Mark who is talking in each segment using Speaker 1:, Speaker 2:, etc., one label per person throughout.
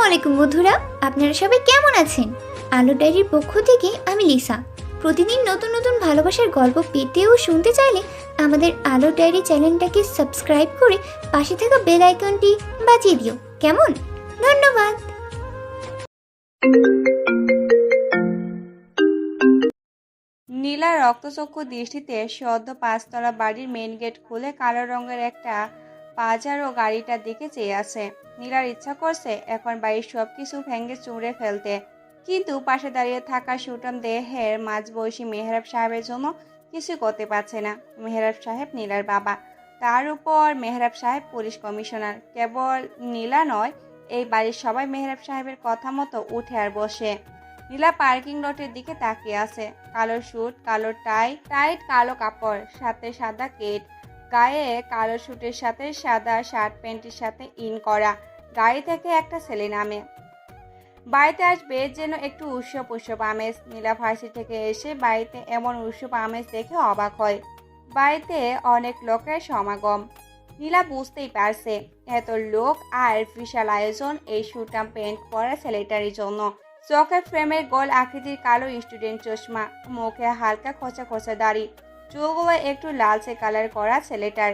Speaker 1: আলাইকুম বন্ধুরা, আপনারা সবাই কেমন আছেন? আলো ডায়েরির পক্ষ থেকে আমি লিসা। প্রতিদিন নতুন নতুন ভালোবাসার গল্প পেতে ও শুনতে চাইলে আমাদের আলো ডায়েরি চ্যানেলটাকে সাবস্ক্রাইব করে পাশে থাকা বেল আইকনটি বাজিয়ে দিও, কেমন? ধন্যবাদ।
Speaker 2: নীলা রক্তচক্ষু দৃষ্টিতে সদ্য 5 তলা বাড়ির মেইন গেট খুলে কালো রঙের একটা পাজারো গাড়িটার দিকে চেয়ে আছে। নীলার ইচ্ছা করছে এখন বাড়ির সবকিছু ভেঙে চুঁড়ে ফেলতে, কিন্তু পাশে দাঁড়িয়ে থাকা সুঠাম দেহের মাঝবয়সী মেহরাব সাহেবের জন্য কিছু করতে পারছে না। মেহরাব সাহেব নীলার বাবা, তার উপর মেহরাব সাহেব পুলিশ কমিশনার। কেবল নীলা নয়, এই বাড়ির সবাই মেহরাব সাহেবের কথা মতো উঠে আর বসে। নীলা পার্কিং লটের দিকে তাকিয়ে আছে। কালো স্যুট, কালো টাইট কালো কাপড়, সাথে সাদা কেট, গায়ে কালো স্যুটের সাথে সাদা শার্ট প্যান্টের সাথে ইন করা। গাড়ি থেকে একটা ছেলে নামে। বাড়িতে আসবে যেন একটু উৎসব উৎসব আমেজ। নীলা ভার্সিটি থেকে এসে বাড়িতে এমন উৎসব আমেজ দেখে অবাক হয়। বাড়িতে অনেক লোকের সমাগম। নীলা বুঝতেই পারছে এত লোক আর বিশাল আয়োজন এই সুটাম প্যান্ট পরা ছেলেটারই জন্য। চোখে ফ্রেমের গোল আকৃতির কালো স্টুডেন্ট চশমা, মুখে হালকা খোঁচা খোঁচা দাড়ি, চুলগুলো একটু লালচে কালার করা ছেলেটার।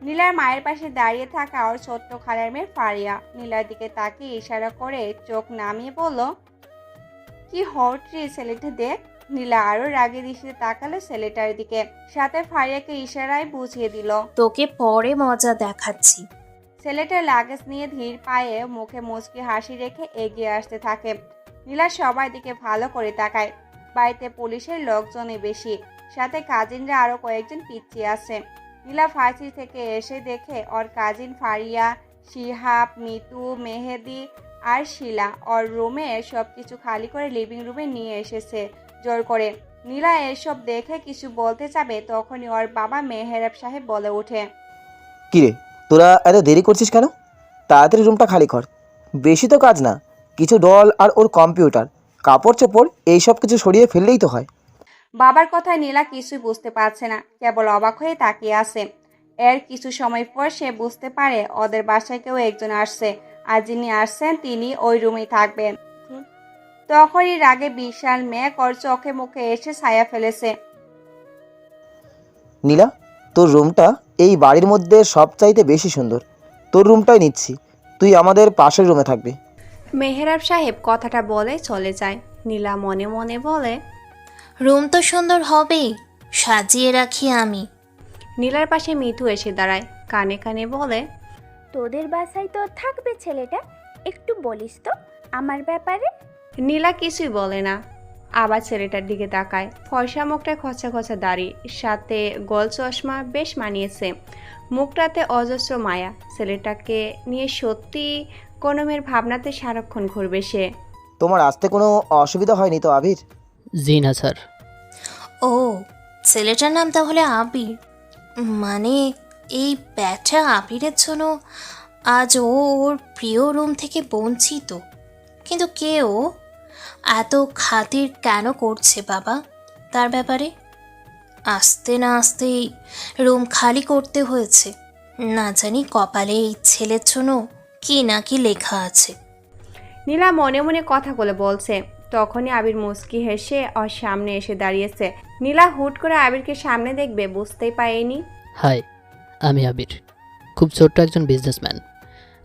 Speaker 2: নীলার মায়ের পাশে দাঁড়িয়ে থাকা ওর ছোট্ট খালার মেয়ে ফারিয়া নীলার দিকে তাকিয়ে ইশারা করে চোখ নামিয়ে বলল, কি হট রে ছেলেটা দেখ। নীলা আরো রাগে দৃষ্টিতে তাকালো ছেলেটার দিকে, সাথে ফারিয়াকে ইশারায় বুঝিয়ে দিল,
Speaker 3: তোকে পরে মজা দেখাচ্ছি।
Speaker 2: ছেলেটার লাগেজ নিয়ে ধীর পায়ে মুখে মুচকি হাসি রেখে এগিয়ে আসতে থাকে। নীলা সবার দিকে ভালো করে তাকায়। বাড়িতে পুলিশের লোকজনই বেশি, সাথে কাজিনরা আরো কয়েকজন পিচ্ছি আছে। নীলা ফার্সি থেকে এসে দেখে ওর কাজিন ফারিয়া, শিহাব, মিতু, মেহেদি আর শিলা ওর রুমে সবকিছু খালি করে লিভিং রুমে নিয়ে এসেছে জোর করে। নীলা এসব দেখে কিছু বলতে যাবে, তখনই ওর বাবা মেহরাব সাহেব বলে ওঠে,
Speaker 4: কিরে, তোরা এত দেরি করছিস কেন? তাড়াতাড়ি রুমটা খালি কর। বেশি তো কাজ না, কিছু ডল আর ওর কম্পিউটার, কাপড় চোপড় এইসব কিছু সরিয়ে ফেললেই তো হয়।
Speaker 2: বাবার কথায় নীলা কিছুই বুঝতে পারছে না, কেবল অবাক হয়ে তাকিয়ে আছে। এর কিছু সময় পর সে বুঝতে পারে ওদের বাসায় কেউ একজন আসছে, আর যিনি আসছেন তিনি ওই রুমেই থাকবেন। তখনই রাগে বিশাল মেঘ ওর চোখে মুখে এসে ছায়া ফেলেছে।
Speaker 4: নীলা, তোর রুমটা এই বাড়ির মধ্যে সবচাইতে বেশি সুন্দর। তোর রুমটাই নিচ্ছি, তুই আমাদের পাশের রুমে থাকবি।
Speaker 2: মেহরাব সাহেব কথাটা বলে চলে যায়। নীলা মনে মনে বলে,
Speaker 3: রুম তো সুন্দর হবেই, সাজিয়ে রাখি আমি।
Speaker 2: নীলার পাশে মিতু এসে দাঁড়ায়, কানে কানে বলে,
Speaker 5: তোদের বাসায় তো থাকবে ছেলেটা, একটু বলিস তো আমার ব্যাপারে।
Speaker 2: নীলা কিছুই বলে না, আবার ছেলেটার দিকে তাকায়। ফর্সা মুখটা খোঁচা খোঁচা দাড়ি, সাথে গোল চশমা বেশ মানিয়েছে। মুখটাতে অজস্র মায়া। ছেলেটাকে নিয়ে সত্যি কোনো মেয়ের ভাবনাতে সারাক্ষণ ঘুরবে সে।
Speaker 4: তোমার আসতে কোনো অসুবিধা হয়নি তো আবির?
Speaker 6: জি না স্যার।
Speaker 3: ও, ছেলেটার নাম তাহলে আবির। মানে এই ব্যাটা আবিরের জন্য আজ ও ওর প্রিয় রুম থেকে বঞ্চিত। কিন্তু কেউ এত খাতির কেন করছে বাবা তার ব্যাপারে? আসতে না আসতেই রুম খালি করতে হয়েছে। না জানি কপালে এই ছেলের জন্য কি না কি লেখা আছে।
Speaker 2: নীলা মনে মনে কথাগুলো বলছে, তখনই আবির মুচকি হেসে ওর সামনে এসে দাঁড়িয়েছে। নীলা হুট করে আবিরকে সামনে দেখবে বুঝতেই পারেনি।
Speaker 6: হাই, আমি আবির, খুব ছোট্ট একজন বিজনেসম্যান,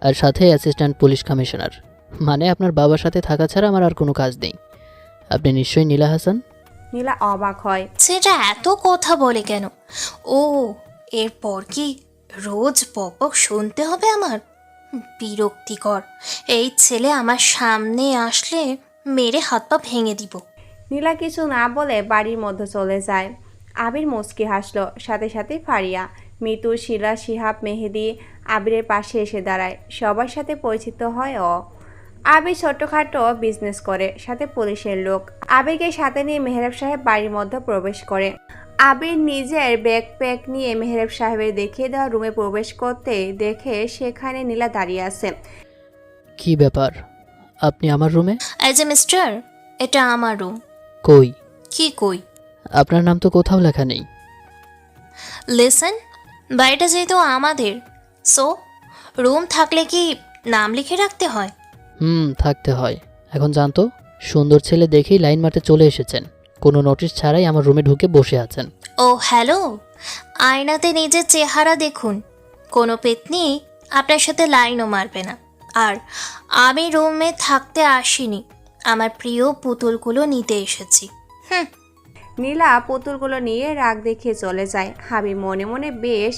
Speaker 6: আর সাথে অ্যাসিস্ট্যান্ট পুলিশ কমিশনার। মানে আপনার বাবার সাথে থাকা ছাড়া আমার আর কোনো কাজ নেই। আপনি নিশ্চয়ই নীলা হাসান?
Speaker 2: নীলা অবাক হয়।
Speaker 3: সেটা এত কথা বলে কেন? ও, এরপর কি রোজ বকবক শুনতে হবে আমার? বিরক্তিকর। এই ছেলে আমার সামনে আসলে মেরে হাত পা ভেঙে দিব।
Speaker 2: নীলা কিছু না বলে বাড়ির মধ্যে চলে যায়। আবির মুচকি হাসলো, সাথে সাথে ফারিয়া, মিতু, শিলা, শিহাব, মেহেদি আবিরের পাশে এসে দাঁড়ায়। সবার সাথে পরিচিত হয় ও। আবির ছোট্টখাটো বিজনেস করে, সাথে পুলিশের লোক। আবিরকে সাথে নিয়ে মেহরাব সাহেব বাড়ির মধ্যে প্রবেশ করে। আবির নিজের ব্যাকপ্যাক নিয়ে মেহরাব সাহেবের দেখিয়ে দেওয়া রুমে প্রবেশ করতে দেখে সেখানে নীলা দাঁড়িয়ে আছে।
Speaker 6: কি ব্যাপার, আপনি আমার রুমে?
Speaker 3: এই যে মিস্টার, এটা আমার রুম।
Speaker 6: কই?
Speaker 3: কি কই?
Speaker 6: আপনার নাম তো কোথাও লেখা নেই।
Speaker 3: লিসেন, বাড়িটা যেহেতু আমাদের, সো রুম থাকলে কি নাম লিখে রাখতে হয়?
Speaker 6: থাকতে হয়। এখন জানতো সুন্দর ছেলে দেখেই লাইন মারতে চলে এসেছেন, কোনো নোটিশ ছাড়াই আমার রুমে ঢুকে বসে আছেন।
Speaker 3: ও হ্যালো, আয়নাতে নিজের চেহারা দেখুন। কোনো পেতনি আপনার সাথে লাইনও মারবে না। আর আমি রুমে থাকতে আসিনি, আমার প্রিয় পুতুলগুলো নিতে এসেছি।
Speaker 2: নীলা পুতুলগুলো নিয়ে রাগ দেখিয়ে চলে যায়। হাবিব মনে মনে বেশ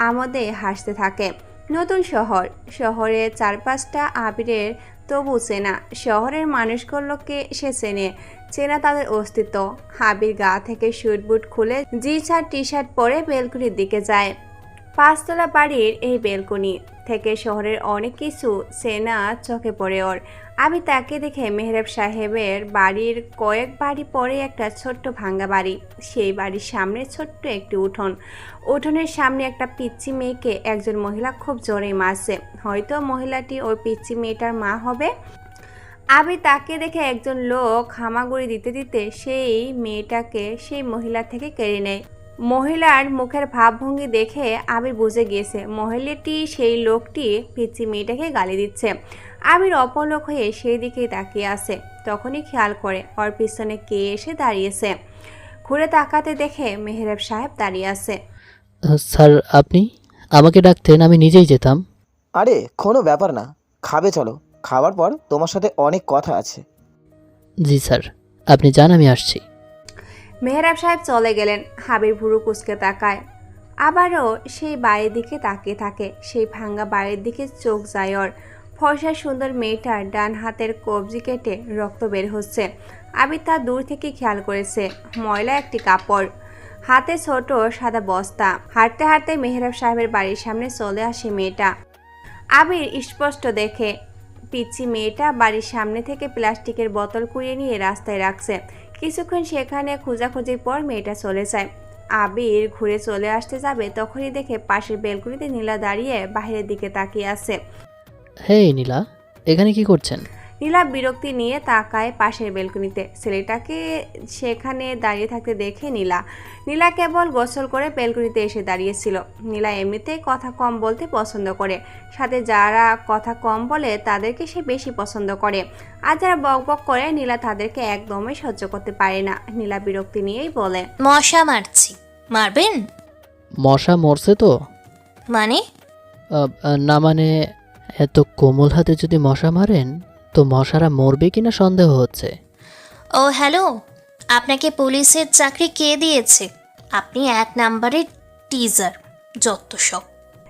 Speaker 2: আমোদে হাসতে থাকে। নতুন শহর, শহরের 4-5টা আবিরের তবু চেনা। শহরের মানুষগুলোকে সে চেনা তাদের অস্তিত্ব। হাবির গা থেকে স্যুট বুট খুলে জি-শার্ট টি-শার্ট পরে বেলকুনির দিকে যায়। 5তলা বাড়ির এই বেলকনি থেকে শহরের অনেক কিছু চেনা চোখে পড়ে ওর। আমি তাকে দেখে মেহরাব সাহেবের বাড়ির কয়েক বাড়ি পরে একটা ছোট্ট ভাঙ্গা বাড়ি। সেই বাড়ির সামনে ছোট্ট একটি উঠোন। উঠোনের সামনে একটা পিচ্চি মেয়েকে একজন মহিলা খুব জোরে মারছে। হয়তো মহিলাটি ওই পিচ্চি মেয়েটার মা হবে। আমি তাকে দেখে একজন লোক হামাগুড়ি দিতে দিতে সেই মেয়েটাকে সেই মহিলা থেকে কেড়ে নেয়। মহিলার মুখের ভাবভঙ্গি দেখে আবির বুঝে গিয়েছে মহিলাটি সেই লোকটি পিচ্চি মেয়েটাকে গালি দিচ্ছে। আবির অপলক হয়ে সেই দিকেই তাকিয়ে আছে। তখনই খেয়াল করে ওর পিছনে কে এসে দাঁড়িয়েছে। ঘুরে তাকাতে দেখে মেহরাব সাহেব দাঁড়িয়ে আছে।
Speaker 6: স্যার, আপনি আমাকে ডাকতেন, আমি নিজেই যেতাম।
Speaker 4: আরে কোনো ব্যাপার না, খাবে চলো, খাওয়ার পর তোমার সাথে অনেক কথা আছে।
Speaker 6: জি স্যার, আপনি যান, আমি আসছি।
Speaker 2: মেহরাব সাহেব চলে গেলেন। হাবির ভুরু কুচকে তাকায়। আবারও সেই বাড়ির দিকে তাকিয়ে থাকে। সেই ভাঙ্গা বাড়ির দিকে চোখ যায় ওর। ফর্সা সুন্দর মেয়েটার ডান হাতের কবজি কেটে রক্ত বের হচ্ছে। আবির তা দূর থেকে খেয়াল করেছে। ময়লা একটি কাপড়, হাতে ছোট সাদা বস্তা। হাঁটতে হাঁটতে মেহরাব সাহেবের বাড়ির সামনে চলে আসে মেয়েটা। আবির স্পষ্ট দেখে পিচ্চি মেয়েটা বাড়ির সামনে থেকে প্লাস্টিকের বোতল কুড়িয়ে নিয়ে রাস্তায় রাখছে। কিছুক্ষণ সেখানে খোঁজাখুঁজির পর মেয়েটা চলে যায়। আবির ঘুরে চলে আসতে যাবে তখনই দেখে পাশের বেলকুনিতে নীলা দাঁড়িয়ে বাইরের দিকে তাকিয়ে আছে।
Speaker 6: হেই নীলা, এখানে কি করছেন?
Speaker 2: নীলা বিরক্তি নিয়ে তাকায় পাশের বেলকুনিতে। ছেলেটাকে সেখানে দাঁড়িয়ে থাকতে দেখে নীলা কেবল গোসল করে বেলকুনিতে এসে দাঁড়িয়েছিল। নীলা এমনিতেই কথা কম বলতে পছন্দ করে। সাথে যারা কথা কম বলে তাদেরকে সে বেশি পছন্দ করে। আর যারা বকবক করে নীলা তাদেরকে একদমই সহ্য করতে পারে না। নীলা বিরক্তি নিয়েই বলে,
Speaker 3: মশা মারছি, মারবেন?
Speaker 6: মশা মরছে তো?
Speaker 3: মানে?
Speaker 6: না মানে, এত কোমল হাতে যদি মশা মারেন তো মশারা মরবে কিনা সন্দেহ হচ্ছে।
Speaker 3: ও হ্যালো, আপনাকে পুলিশের চাকরি কে দিয়েছে? আপনি 1 নাম্বারের টিজার, যত সব।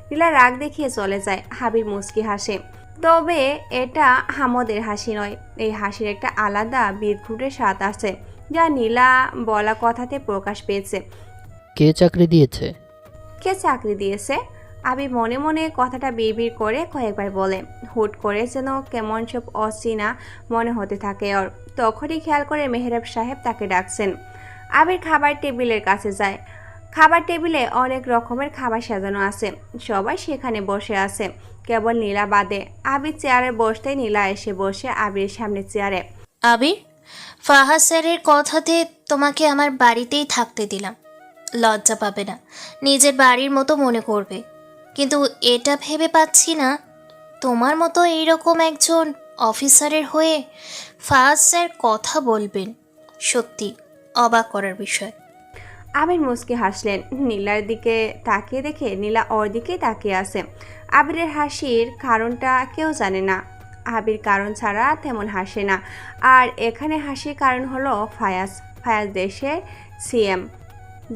Speaker 2: নীলা রাগ দেখিয়ে চলে যায়। হাবিব মুচকি হাসে, তবে এটা হামদের হাসি নয়। এই হাসির একটা আলাদা বিদঘুটের স্বাদ আছে, যা নীলা বলা কথাতে প্রকাশ পেয়েছে।
Speaker 6: কে চাকরি দিয়েছে?
Speaker 2: কে চাকরি দিয়েছে? আবি মনে মনে কথাটা বিড়বিড় করে কয়েকবার বলে। হুট করে যেন কেমন সব অচেনা মনে হতে থাকে ওর। তখনই খেয়াল করে মেহরাব সাহেব তাকে ডাকছেন। আবির খাবার টেবিলের কাছে যায়। খাবার টেবিলে অনেক রকমের খাবার সাজানো আছে। সবাই সেখানে বসে আছে, কেবল নীলা বাদে। আবির চেয়ারে বসতেই নীলা এসে বসে আবির সামনে চেয়ারে।
Speaker 3: আবির, ফাহাদ স্যারের কথাতে তোমাকে আমার বাড়িতেই থাকতে দিলাম। লজ্জা পাবে না, নিজের বাড়ির মতো মনে করবে। কিন্তু এটা ভেবে পাচ্ছি না তোমার মতো এইরকম একজন অফিসারের হয়ে ফাহাদ স্যার কথা বলবেন। সত্যি অবাক করার বিষয়।
Speaker 2: আবির মুচকি হাসলেন। নীলার দিকে তাকিয়ে দেখে নীলা ওর দিকেই তাকিয়ে আছে। আবিরের হাসির কারণটা কেউ জানে না। আবির কারণ ছাড়া তেমন হাসে না। আর এখানে হাসির কারণ হলো ফায়াজ দেশের সিএম।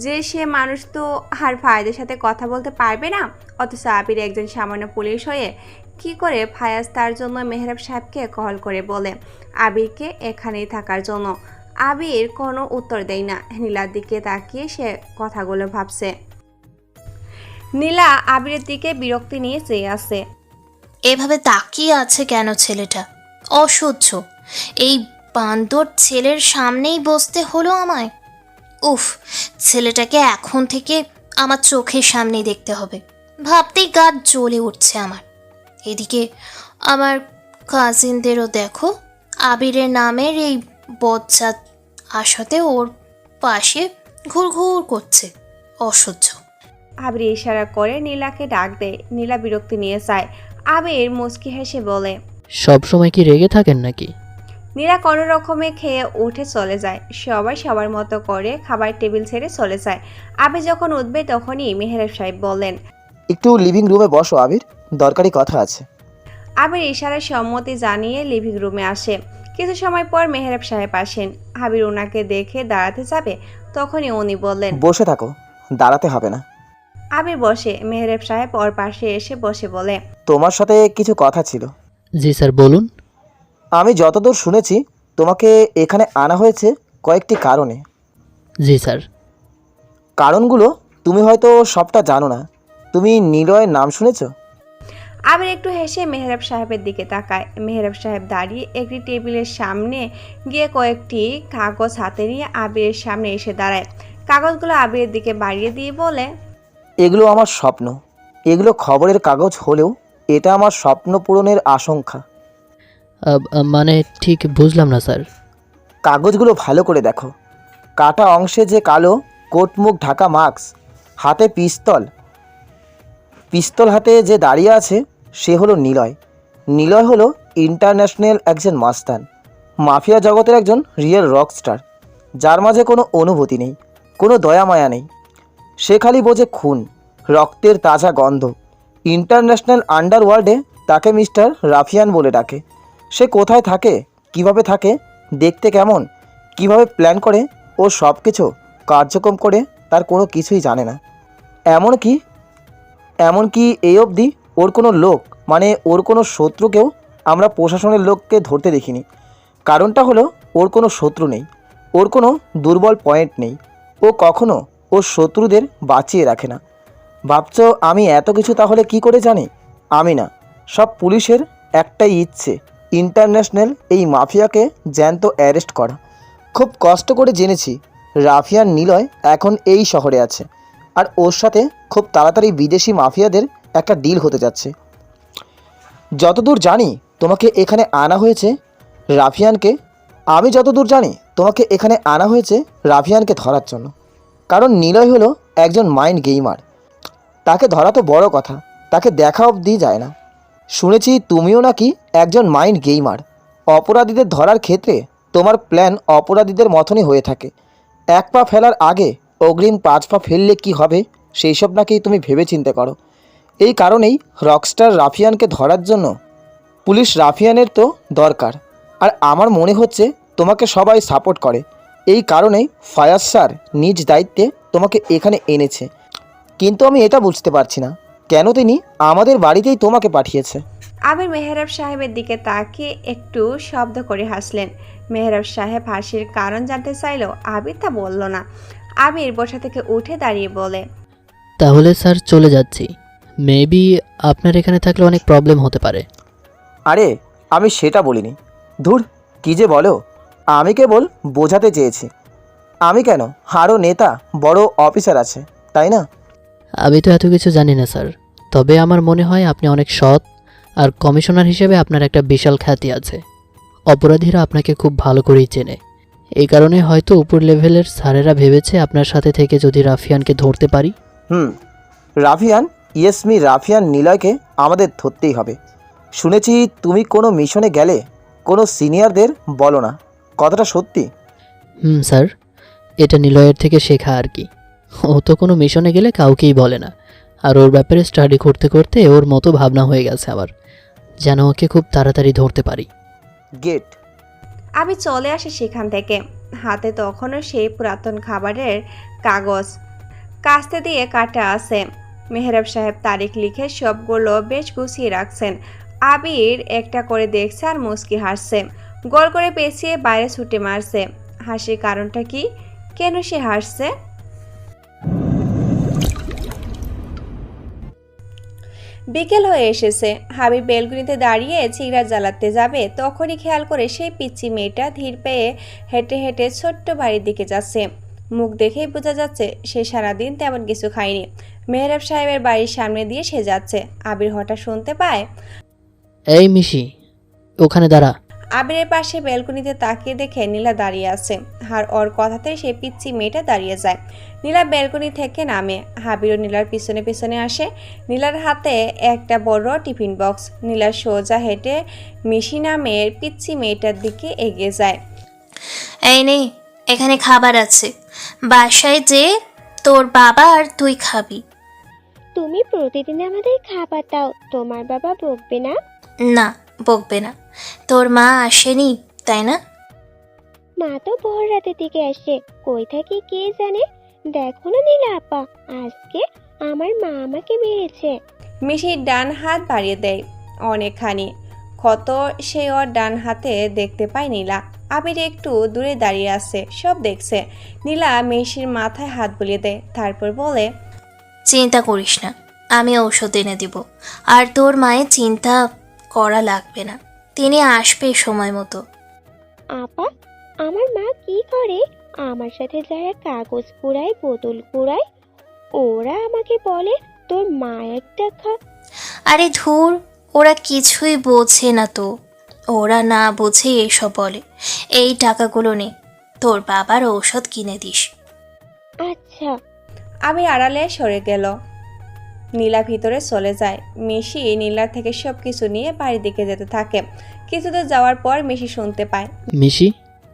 Speaker 2: যে সে মানুষ তো আর ফায়াজের সাথে কথা বলতে পারবে না। অথচ আবির একজন সামান্য পুলিশ হয়ে কি করে ফায়াজ তার জন্য মেহরাব সাহেবকে কল করে বলে আবিরকে এখানেই থাকার জন্য। আবির কোনো উত্তর দেয় না। নীলার দিকে তাকিয়ে সে কথাগুলো ভাবছে। নীলা আবিরের দিকে বিরক্তি নিয়ে চেয়ে আছে।
Speaker 3: এভাবে তাকিয়ে আছে কেন ছেলেটা? অসহ্য। এই বান্দর ছেলের সামনেই বসতে হলো আমায়। উফ, ছেলেটাকে এখন থেকে আমার চোখের সামনেই দেখতে হবে। ভাবতেই গা জ্বলে উঠছে আমার। এদিকে আমার কাজিনদেরও দেখো, আবিরের নামের এই বজ্জাত আসাতে ওর পাশে ঘুরঘুর করছে। অসহ্য।
Speaker 2: আবির ইশারা করে নীলাকে ডাক দেয়। নীলা বিরক্তি নিয়ে যায়। আবির মুচকি হেসে বলে,
Speaker 6: সব সময় কি রেগে থাকেন নাকি?
Speaker 2: নীলা কোনো রকমে খেয়ে উঠে চলে যায়। সবাই সবার মতো করে খাবার টেবিল ছেড়ে চলে যায়। আবির যখন উঠবে তখনই মেহেরাব সাহেব বললেন।
Speaker 4: একটু লিভিং রুমে বসো আবির, দরকারি কথা আছে।
Speaker 2: আবির ইশারায় সম্মতি জানিয়ে লিভিং রুমে আসে। কিছু সময় পর মেহেরাব সাহেব আসেন। আবির ওনাকে দেখে দাঁড়াতে যাবে, তখনই উনি বললেন।
Speaker 4: বসে থাকো, দাঁড়াতে হবে না।
Speaker 2: আবির বসে। মেহেরাব সাহেব ওর পাশে এসে বসে বলে।
Speaker 4: তোমার সাথে কিছু কথা ছিল।
Speaker 6: জি স্যার, বলুন।
Speaker 4: আমি যতদূর শুনেছি তোমাকে এখানে আনা হয়েছে কয়েকটি কারণে।
Speaker 6: জি স্যার।
Speaker 4: কারণগুলো তুমি হয়তো সবটা জানো না। তুমি নিলয়ের নাম শুনেছ?
Speaker 2: আবির একটু হেসে মেহেরাব সাহেবের দিকে তাকায়। মেহেরাব সাহেব দাঁড়িয়ে একটি টেবিলের সামনে গিয়ে কয়েকটি কাগজ হাতে নিয়ে আবিরের সামনে এসে দাঁড়ায়। কাগজগুলো আবিরের দিকে বাড়িয়ে দিয়ে বলে।
Speaker 4: এগুলো আমার স্বপ্ন। এগুলো খবরের কাগজ হলেও এটা আমার স্বপ্ন পূরণের আশঙ্কা।
Speaker 6: মানে ঠিক বুঝলাম না স্যার।
Speaker 4: কাগজগুলো ভালো করে দেখো। কাটা অংশে যে কালো কোট মুখ ঢাকা মাস্ক, হাতে পিস্তল হাতে যে দাঁড়িয়ে আছে সে হলো নিলয়। নিলয় হলো ইন্টারন্যাশনাল একজন মাস্তান, মাফিয়া জগতের একজন রিয়েল রকস্টার, যার মাঝে কোনো অনুভূতি নেই, কোনো দয়া মায়া নেই। সে খালি বোঝে খুন, রক্তের তাজা গন্ধ। ইন্টারন্যাশনাল আন্ডারওয়ার্ল্ডে তাকে মিস্টার রাফিয়ান বলে ডাকে। সে কোথায় থাকে, কিভাবে থাকে, দেখতে কেমন, কিভাবে প্ল্যান করে, ও সব কিছু কার্যক্রম করে তার কোনো কিছুই জানে না। এমনকি এই অবধি ওর কোনো লোক, মানে ওর কোনো শত্রুকেও আমরা প্রশাসনের লোককে ধরতে দেখিনি। কারণটা হলো ওর কোনো শত্রু নেই, ওর কোনো দুর্বল পয়েন্ট নেই। ও কখনো ওর শত্রুদের বাঁচিয়ে রাখে না। ভাবছো আমি এত কিছু তাহলে কি করে জানি? আমি না, সব পুলিশের একটাই ইচ্ছে, ইন্টারন্যাশনাল এই মাফিয়াকে জ্যান্ত অ্যারেস্ট করা। খুব কষ্ট করে জেনেছি রাফিয়ান নিলয় এখন এই শহরে আছে, আর ওর সাথে খুব তাড়াতাড়ি বিদেশি মাফিয়াদের একটা ডিল হতে যাচ্ছে। যতদূর জানি তোমাকে এখানে আনা হয়েছে রাফিয়ানকে ধরার জন্য। কারণ নিলয় হলো একজন মাইন্ড গেমার। তাকে ধরা তো বড় কথা, তাকে দেখা অবধি যায় না। শুনেছি তুমিও নাকি একজন মাইন্ড গেমার। অপরাধীদের ধরার ক্ষেত্রে তোমার প্ল্যান অপরাধীদের মতনই হয়ে থাকে। এক পা ফেলার আগে অগ্রিম 5 পা ফেললে কি হবে সেই সব নাকি তুমি ভেবে চিন্তে করো। এই কারণেই রকস্টার রাফিয়ানকে ধরার জন্য পুলিশ রাফিয়ানের তো দরকার। আর আমার মনে হচ্ছে তোমাকে সবাই সাপোর্ট করে। এই কারণেই ফায়াজ স্যার নিজ দায়িত্বে তোমাকে এখানে এনেছে। কিন্তু আমি এটা বুঝতে পারছি না কেন তিনি আমাদের বাড়িতেই তোমাকে পাঠিয়েছে।
Speaker 2: আবির মেহেরাব সাহেবের দিকে তাকিয়ে একটু শব্দ করে হাসলেন। মেহেরাব সাহেব হাসির কারণ জানতে চাইলেও আবির তা বলল না। আবির বসা থেকে উঠে দাঁড়িয়ে বলে।
Speaker 6: তাহলে স্যার চলে যাচ্ছি। মেবি আপনার এখানে থাকলে অনেক প্রবলেম হতে পারে।
Speaker 4: আরে আমি সেটা বলিনি। ধুর, কী যে বলো। আমি কেবল বোঝাতে চেয়েছি। আমি কেন, আরও নেতা বড় অফিসার আছে, তাই না?
Speaker 6: আমি তো এত কিছু জানি না স্যার, তবে আমার মনে হয় আপনি অনেক সৎ, আর কমিশনার হিসেবে আপনার একটা বিশাল খ্যাতি আছে। অপরাধীরা আপনাকে খুব ভালো করেই চেনে। এই কারণে হয়তো উপর লেভেলের স্যারেরা ভেবেছে আপনার সাথে থেকে যদি রাফিয়ানকে ধরতে পারি।
Speaker 4: রাফিয়ান নিলয়কে আমাদের ধরতেই হবে। শুনেছি তুমি কোনো মিশনে গেলে কোনো সিনিয়রদের বলো না, কথাটা সত্যি?
Speaker 6: স্যার, এটা নিলয়ের থেকে শেখা আর কি। ও তো কোনো মিশনে গেলে কাউকেই বলে না, আর ওর ব্যাপারে স্টাডি করতে করতে ওর মতো ভাবনা হয়ে গেছে আমার, যেন ওকে খুব তাড়াতাড়ি ধরতে পারি।
Speaker 4: গেট।
Speaker 2: আমি চলে আসি সেখান থেকে। হাতে তখনও সেই পুরাতন খাবারের কাগজ কাস্তে দিয়ে কাটা আছে। মেহেরাব সাহেব তারিখ লিখে সবগুলো বেশ গুছিয়ে রাখছেন। আবির একটা করে দেখছে আর মুচকি হাসছে। গোল করে পেঁচিয়ে বাইরে ছুটে মারছে। হাসির কারণটা কি, কেন সে হাসছে? বিকেল হয়ে এসেছে। হাবিব বেলগুনিতে দাঁড়িয়ে সিগারেট জ্বালাতে যাবে, তখনই খেয়াল করে সেই পিচ্চি মেয়েটা ধীর পেয়ে হেঁটে হেঁটে ছোট্ট বাড়ির দিকে যাচ্ছে। মুখ দেখেই বোঝা যাচ্ছে সে সারাদিন তেমন কিছু খায়নি। মেহেরাব সাহেবের বাড়ির সামনে দিয়ে সে যাচ্ছে। আবির হঠাৎ শুনতে পায়,
Speaker 6: এই মিশি, ওখানে দাঁড়া।
Speaker 2: আবিরের পাশে ব্যালকনিতে তাকিয়ে দেখে নীলা দাঁড়িয়ে আছে, আর ওর কথাতে সে পিচ্ছি মেয়েটা দাঁড়িয়ে যায়। নীলা ব্যালকনি থেকে নামে, আবিরও নীলার পিছনে পিছনে আসে। নীলার হাতে একটা বড় টিফিন বক্স। নীলা সোজা হেঁটে মিশি নামের পিচ্ছি মেয়েটার দিকে এগিয়ে যায়।
Speaker 3: এই নে, এখানে খাবার আছে, বাসায় যে তোর বাবা আর তুই খাবি।
Speaker 5: তুমি প্রতিদিন আমাদের খাবার দাও, তোমার বাবা বকবে না?
Speaker 3: না, বকবে না। তোর মা আসেনি তাই না?
Speaker 5: মা তো ভোর রাতের দিকে আসে, কই থাকে কে জানে। দেখো না নীলা আপা, আজকে আমার মা আমাকে মেরেছে।
Speaker 2: মিশির ডান হাত বাড়িয়ে দেয় অনেকখানি, ক্ষত সে ওর ডান হাতে দেখতে পায় নীলা। আবির একটু দূরে দাঁড়িয়ে আছে, সব দেখছে। নীলা মিশির মাথায় হাত বুলিয়ে দেয়, তারপর বলে,
Speaker 3: চিন্তা করিস না, আমি ঔষধ এনে দিব। আর তোর মায়ের চিন্তা করা লাগবে না, তিনি আসবে সময় মতো।
Speaker 5: আপা, আমার মা কি করে? আমার সাথে যারা কাগজ কুড়ায়, বোতল কুড়ায়, ওরা আমাকে বলে তোর মা একটা
Speaker 3: আরে ধুর, ওরা কিছুই বোঝে না তো, ওরা না বোঝে এসব বলে। এই টাকাগুলো নে, তোর বাবার ঔষধ কিনে দিস।
Speaker 5: আচ্ছা।
Speaker 2: আমি আড়ালে সরে গেল। নীলা ভিতরে চলে যায়। মিশি নীলার থেকে সব কিছু নিয়ে বাড়ির দিকে যেতে থাকে। কিছু দূর যাওয়ার পর মিশি শুনতে পায়।
Speaker 6: মিশি,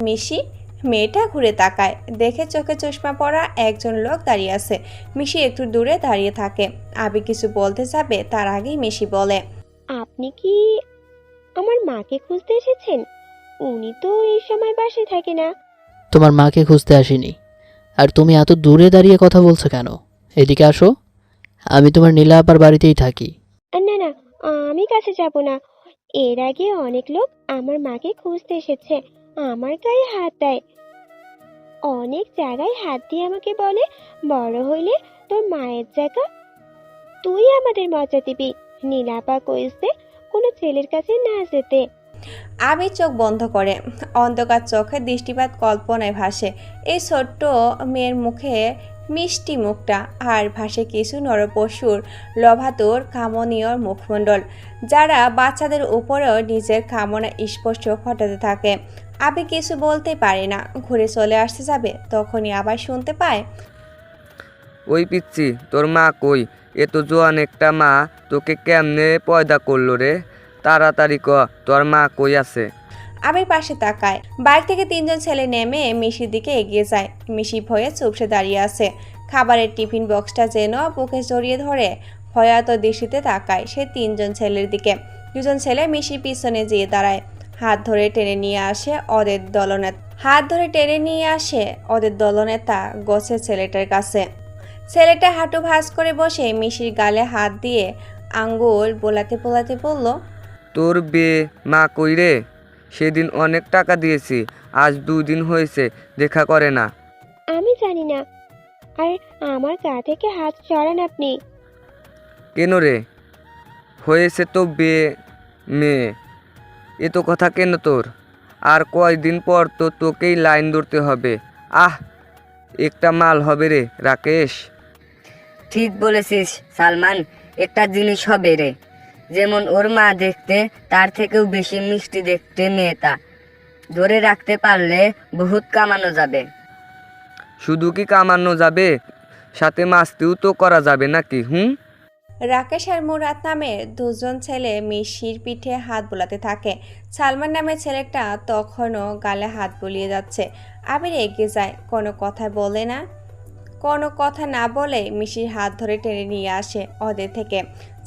Speaker 2: মিশি। মেয়েটা ঘুরে তাকায়, দেখে চোখে চশমা পরা একজন লোক দাঁড়িয়ে আছে। মিশি একটু দূরে দাঁড়িয়ে থাকে। আবি কিছু বলতে যাবে, তার আগেই মিশি বলে,
Speaker 5: আপনি কি আমার মাকে খুঁজতে এসেছেন? উনি তো এই সময় বাসায় থাকে না।
Speaker 6: তোমার মাকে খুঁজতে আসিনি। আর তুমি এত দূরে দাঁড়িয়ে কথা বলছো কেন? এদিকে আসো, আমি তোমার নীলা আপার বাড়িতেই থাকি।
Speaker 5: না না, আমি কাছে যাব না। এর আগে অনেক লোক আমার মাকে খুঁজতে এসেছে, আমার গায়ে হাত দেয়, অনেক জায়গায় হাত দিয়ে আমাকে বলে বড় হইলে তোর মায়ের জায়গা তুই আমাদের মজা দিবি। নীলাপা কইছে কোনো ছেলের কাছে না যেতে।
Speaker 2: আবি চোখ বন্ধ করে। অন্ধকার চোখে দৃষ্টিপাত কল্পনায় ভাসে এই ছোট্ট মেয়ের মুখে মিষ্টি মুখটা, আর ভাসে কিছু নরপশুর লভাতুর কামনীয় মুখমণ্ডল, যারা বাচ্চাদের উপরেও নিজের কামনা স্পষ্ট ঘটাতে থাকে। আবি কিছু বলতে পারে না, ঘুরে চলে আসতে যাবে, তখনই আবার শুনতে পায়,
Speaker 7: ওই পিচ্ছি, তোর মা কই? এ তো জোয়ান একটা মা, তোকে কেমনে পয়দা করলো রে? তাড়াতাড়ি ক, তোর মা কই আছে?
Speaker 2: আবির পাশে তাকায়। বাইক থেকে তিনজন ছেলে নেমে মিশির দিকে এগিয়ে যায়। মিশি ভয়ে চুপসে দাঁড়িয়ে আছে। খাবারের টিফিন বক্সটা যেন বুকে জড়িয়ে ধরে ভয়াত দৃষ্টিতে তাকায় সে তিনজন ছেলের দিকে। দুজন ছেলে মিশির পিছনে যেয়ে দাঁড়ায়, হাত ধরে টেনে নিয়ে আসে ওদের দলনেতা গোছের ছেলেটার কাছে। ছেলেটা হাঁটু ভাঁজ করে বসে মিশির গালে হাত দিয়ে আঙ্গুল বোলাতে বোলাতে বলল,
Speaker 7: তোর মা কই রে? সেদিন অনেক টাকা দিয়েছি, আজ 2 দিন হয়েছে দেখা করে না।
Speaker 5: আমি জানি না, আর আমার গা থেকে হাত সরান আপনি।
Speaker 7: কেন রে? হয়েছে তো মেয়ে, এ তো কথা কেন তোর? আর কয়দিন পর তো তোকেই লাইন ধরতে হবে। একটা মাল হবে রে রাকেশ।
Speaker 8: ঠিক বলেছিস সালমান, একটা জিনিস হবে রে, যেমন ওর মা দেখতে তার থেকেও বেশি মিষ্টি দেখতে মেয়েটা। ধরে রাখতে পারলে বহুত কামানো যাবে।
Speaker 7: শুধু কি কামানো যাবে, সাথে মাস্তিও তো করা যাবে নাকি?
Speaker 2: রাকেশ আর মুরাদ নামের দুজন ছেলে মিশির পিঠে হাত বোলাতে থাকে। সালমান নামের ছেলেটা তখনও গালে হাত বুলিয়ে যাচ্ছে। আবির এগিয়ে যায়, কোনো কথা না বলে মিশির হাত ধরে টেনে নিয়ে আসে ওদের থেকে।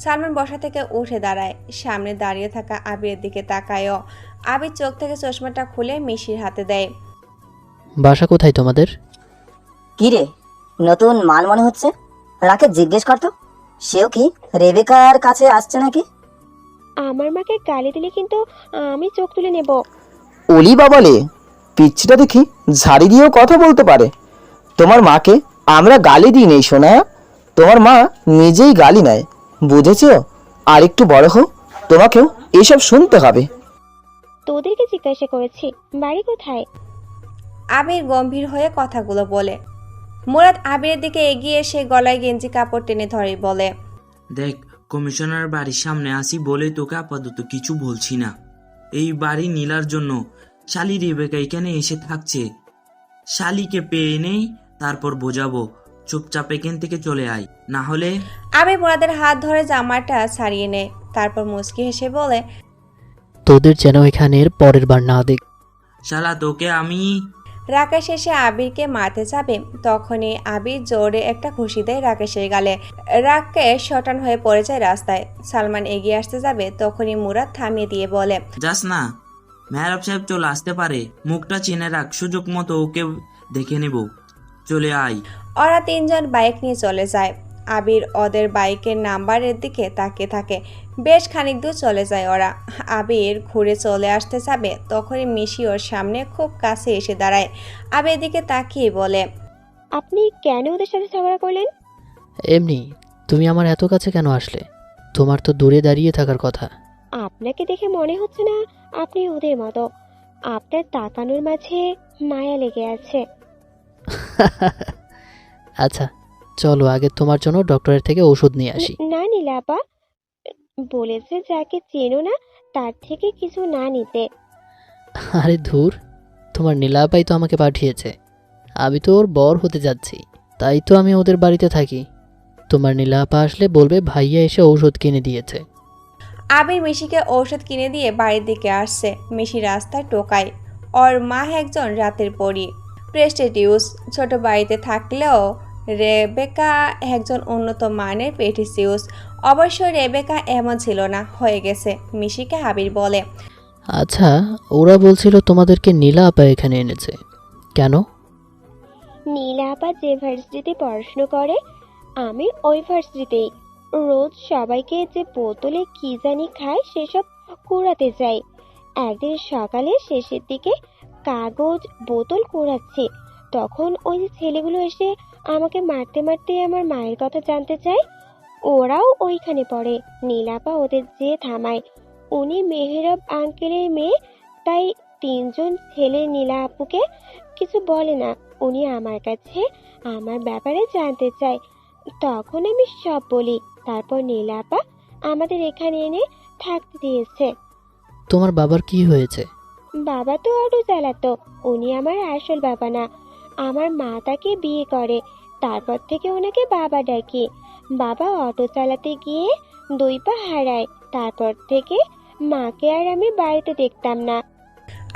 Speaker 2: সালমান বসা থেকে উঠে দাঁড়ায়, সামনে দাঁড়িয়ে থাকা আবিরের দিকে তাকায়ও। আবির চোখ থেকে চশমাটা খুলে মিশির হাতে দেয়।
Speaker 6: বাসা কোথায় তোমাদের?
Speaker 9: কি রে, নতুন মাল মনে হচ্ছে। রাকে জিজ্ঞেস করতো, সেও কি রেবেকার কাছে আসছে নাকি?
Speaker 5: আমার মাকে গালি দিলে কিন্তু আমি চোখ তুলে নেব।
Speaker 4: ওলি বাবালে, পিচ্ছিটা দেখি ঝাড়ি দিয়েও কথা বলতে পারে। তোমার মাকে আমরা গালি দিই নেই শোনা, তোমার মা নিজেই গালি নেয়, বুঝেছ? আর একটু বড় হও, তোমাকেও এসব শুনতে হবে।
Speaker 5: তোদেরকে জিজ্ঞাসা করেছি বাড়ি কোথায়।
Speaker 2: আবির গম্ভীর হয়ে কথাগুলো বলে। মুরাদ আবিরের দিকে এগিয়ে এসে গলায় গেঞ্জি কাপড় টেনে ধরে বলে,
Speaker 10: দেখ, কমিশনার বাড়ির সামনে আসি বলেই তোকে আপাতত কিছু বলছি না। এই বাড়ি নীলার জন্য। শালি রেবেকা এখানে এসে থাকছে। শালিকে পেয়ে নেই, তারপর বোঝাবো। চুপচাপ এখান থেকে চলে আয়, না হলে।
Speaker 2: আবির মুরাদের হাত ধরে জামাটা ছাড়িয়ে নেয়, তারপর মুচকি হেসে বলে,
Speaker 6: তোদের যেন এখানের পরের বার না দেখ।
Speaker 10: শালা তোকে আমি।
Speaker 2: রাকেশ এসে আবিরকে মারতে যাবে, তখনই আবির জোরে একটা ঘুষি দেয় রাকেশের গালে। রাকেশ শটান হয়ে পড়ে যায় রাস্তায়। সালমান এগিয়ে আসতে যাবে, তখনই মুরাদ থামিয়ে দিয়ে বলে,
Speaker 10: যাস না, মেহরাব সাহেব চলে আসতে পারে। মুখটা চিনে রাখ, সুযোগ মতো ওকে দেখে নেব। চলে আয়।
Speaker 2: ওরা তিনজন বাইক নিয়ে চলে যায়। আবির ওদের বাইকের নাম্বারের দিকে তাকিয়ে থাকে। বেশ খানিক দূর চলে যায় ওরা। আবির ঘুরে চলে আসতে যাবে, তখনই মিশি ওর সামনে খুব কাছে এসে দাঁড়ায়। আবির দিকে তাকিয়ে বলে,
Speaker 5: আপনি কেন ওদের সাথে ঝগড়া করলেন?
Speaker 6: এমনি। তুমি আমার এত কাছে কেন আসলে? তোমার তো দূরে দাঁড়িয়ে থাকার কথা।
Speaker 5: আপনাকে দেখে মনে হচ্ছে না আপনি ওদের মতো। আপনার তাকানোর মাঝে মায়া লেগে আছে।
Speaker 6: আচ্ছা চলো, আগে তোমার জন্য ডক্টরের থেকে ওষুধ নিয়ে আসি।
Speaker 5: না নীলা আপা, বলেছে যাকে চেনো না তার থেকে কিছু না নিতে।
Speaker 6: আরে ধুর, তোমার নীলাপাই তো আমাকে পাঠিয়েছে। আমি তো ওর বর হতে যাচ্ছি, তাই তো আমি ওদের বাড়িতে থাকি। তোমার নীলাপা আসলে বলবে ভাইয়া এসে ঔষধ কিনে দিয়েছে।
Speaker 2: আবির মিশিকে ঔষধ কিনে দিয়ে বাড়ির দিকে আসছে। মিশি রাস্তায় টোকায়। ওর মা একজন রাতের পরী, প্রেস্টিটিউস। ছোট বাড়িতে থাকলেও রেবেকা একজন উন্নত মানের পেটিসিউস। অবশ্য রেবেকা এমন ছিল না, হয়ে গেছে। মিশিকে আবির বলে,
Speaker 6: আচ্ছা, ওরা বলছিল তোমাদেরকে নীলা আপা এখানে এনেছে কেন?
Speaker 5: নীলা আপা যে ভার্সিটিতে পড়াশুনো করে, আমি ওই ভার্সিটিতেই। রোজ সবাইকে যে বোতলে কি জানি খায় সেসব কুড়াতে যাই। একদিন সকালে শেষের দিকে কাগজ বোতল কুড়াচ্ছি, তখন ওই যে ছেলেগুলো এসে আমাকে মারতে মারতে আমার মায়ের কথা জানতে চায়। ওরাও ওইখানে পড়ে। নীলাপা ওদের যে থামায়। উনি মেহেরব আঙ্কেলের মেয়ে, তাই তিনজন ছেলে নীলা আপুকে কিছু বলে না। উনি আমার কাছে আমার ব্যাপারে জানতে চায়, তখন আমি সব বলি। তারপর নীলাপা আমাদের এখানে এনে থাকতে দিয়েছে।
Speaker 6: তোমার বাবার কি হয়েছে?
Speaker 5: বাবা তো অটো চালাতো, উনি আমার আসল বাবা না। আমার মা তাকে বিয়ে করে, তারপর থেকে ওনাকে বাবা ডাকি। বাবা অটো চালাতে গিয়ে 2 পা হারায়, তারপর থেকে মাকে আর আমি বাড়িতে দেখতাম না।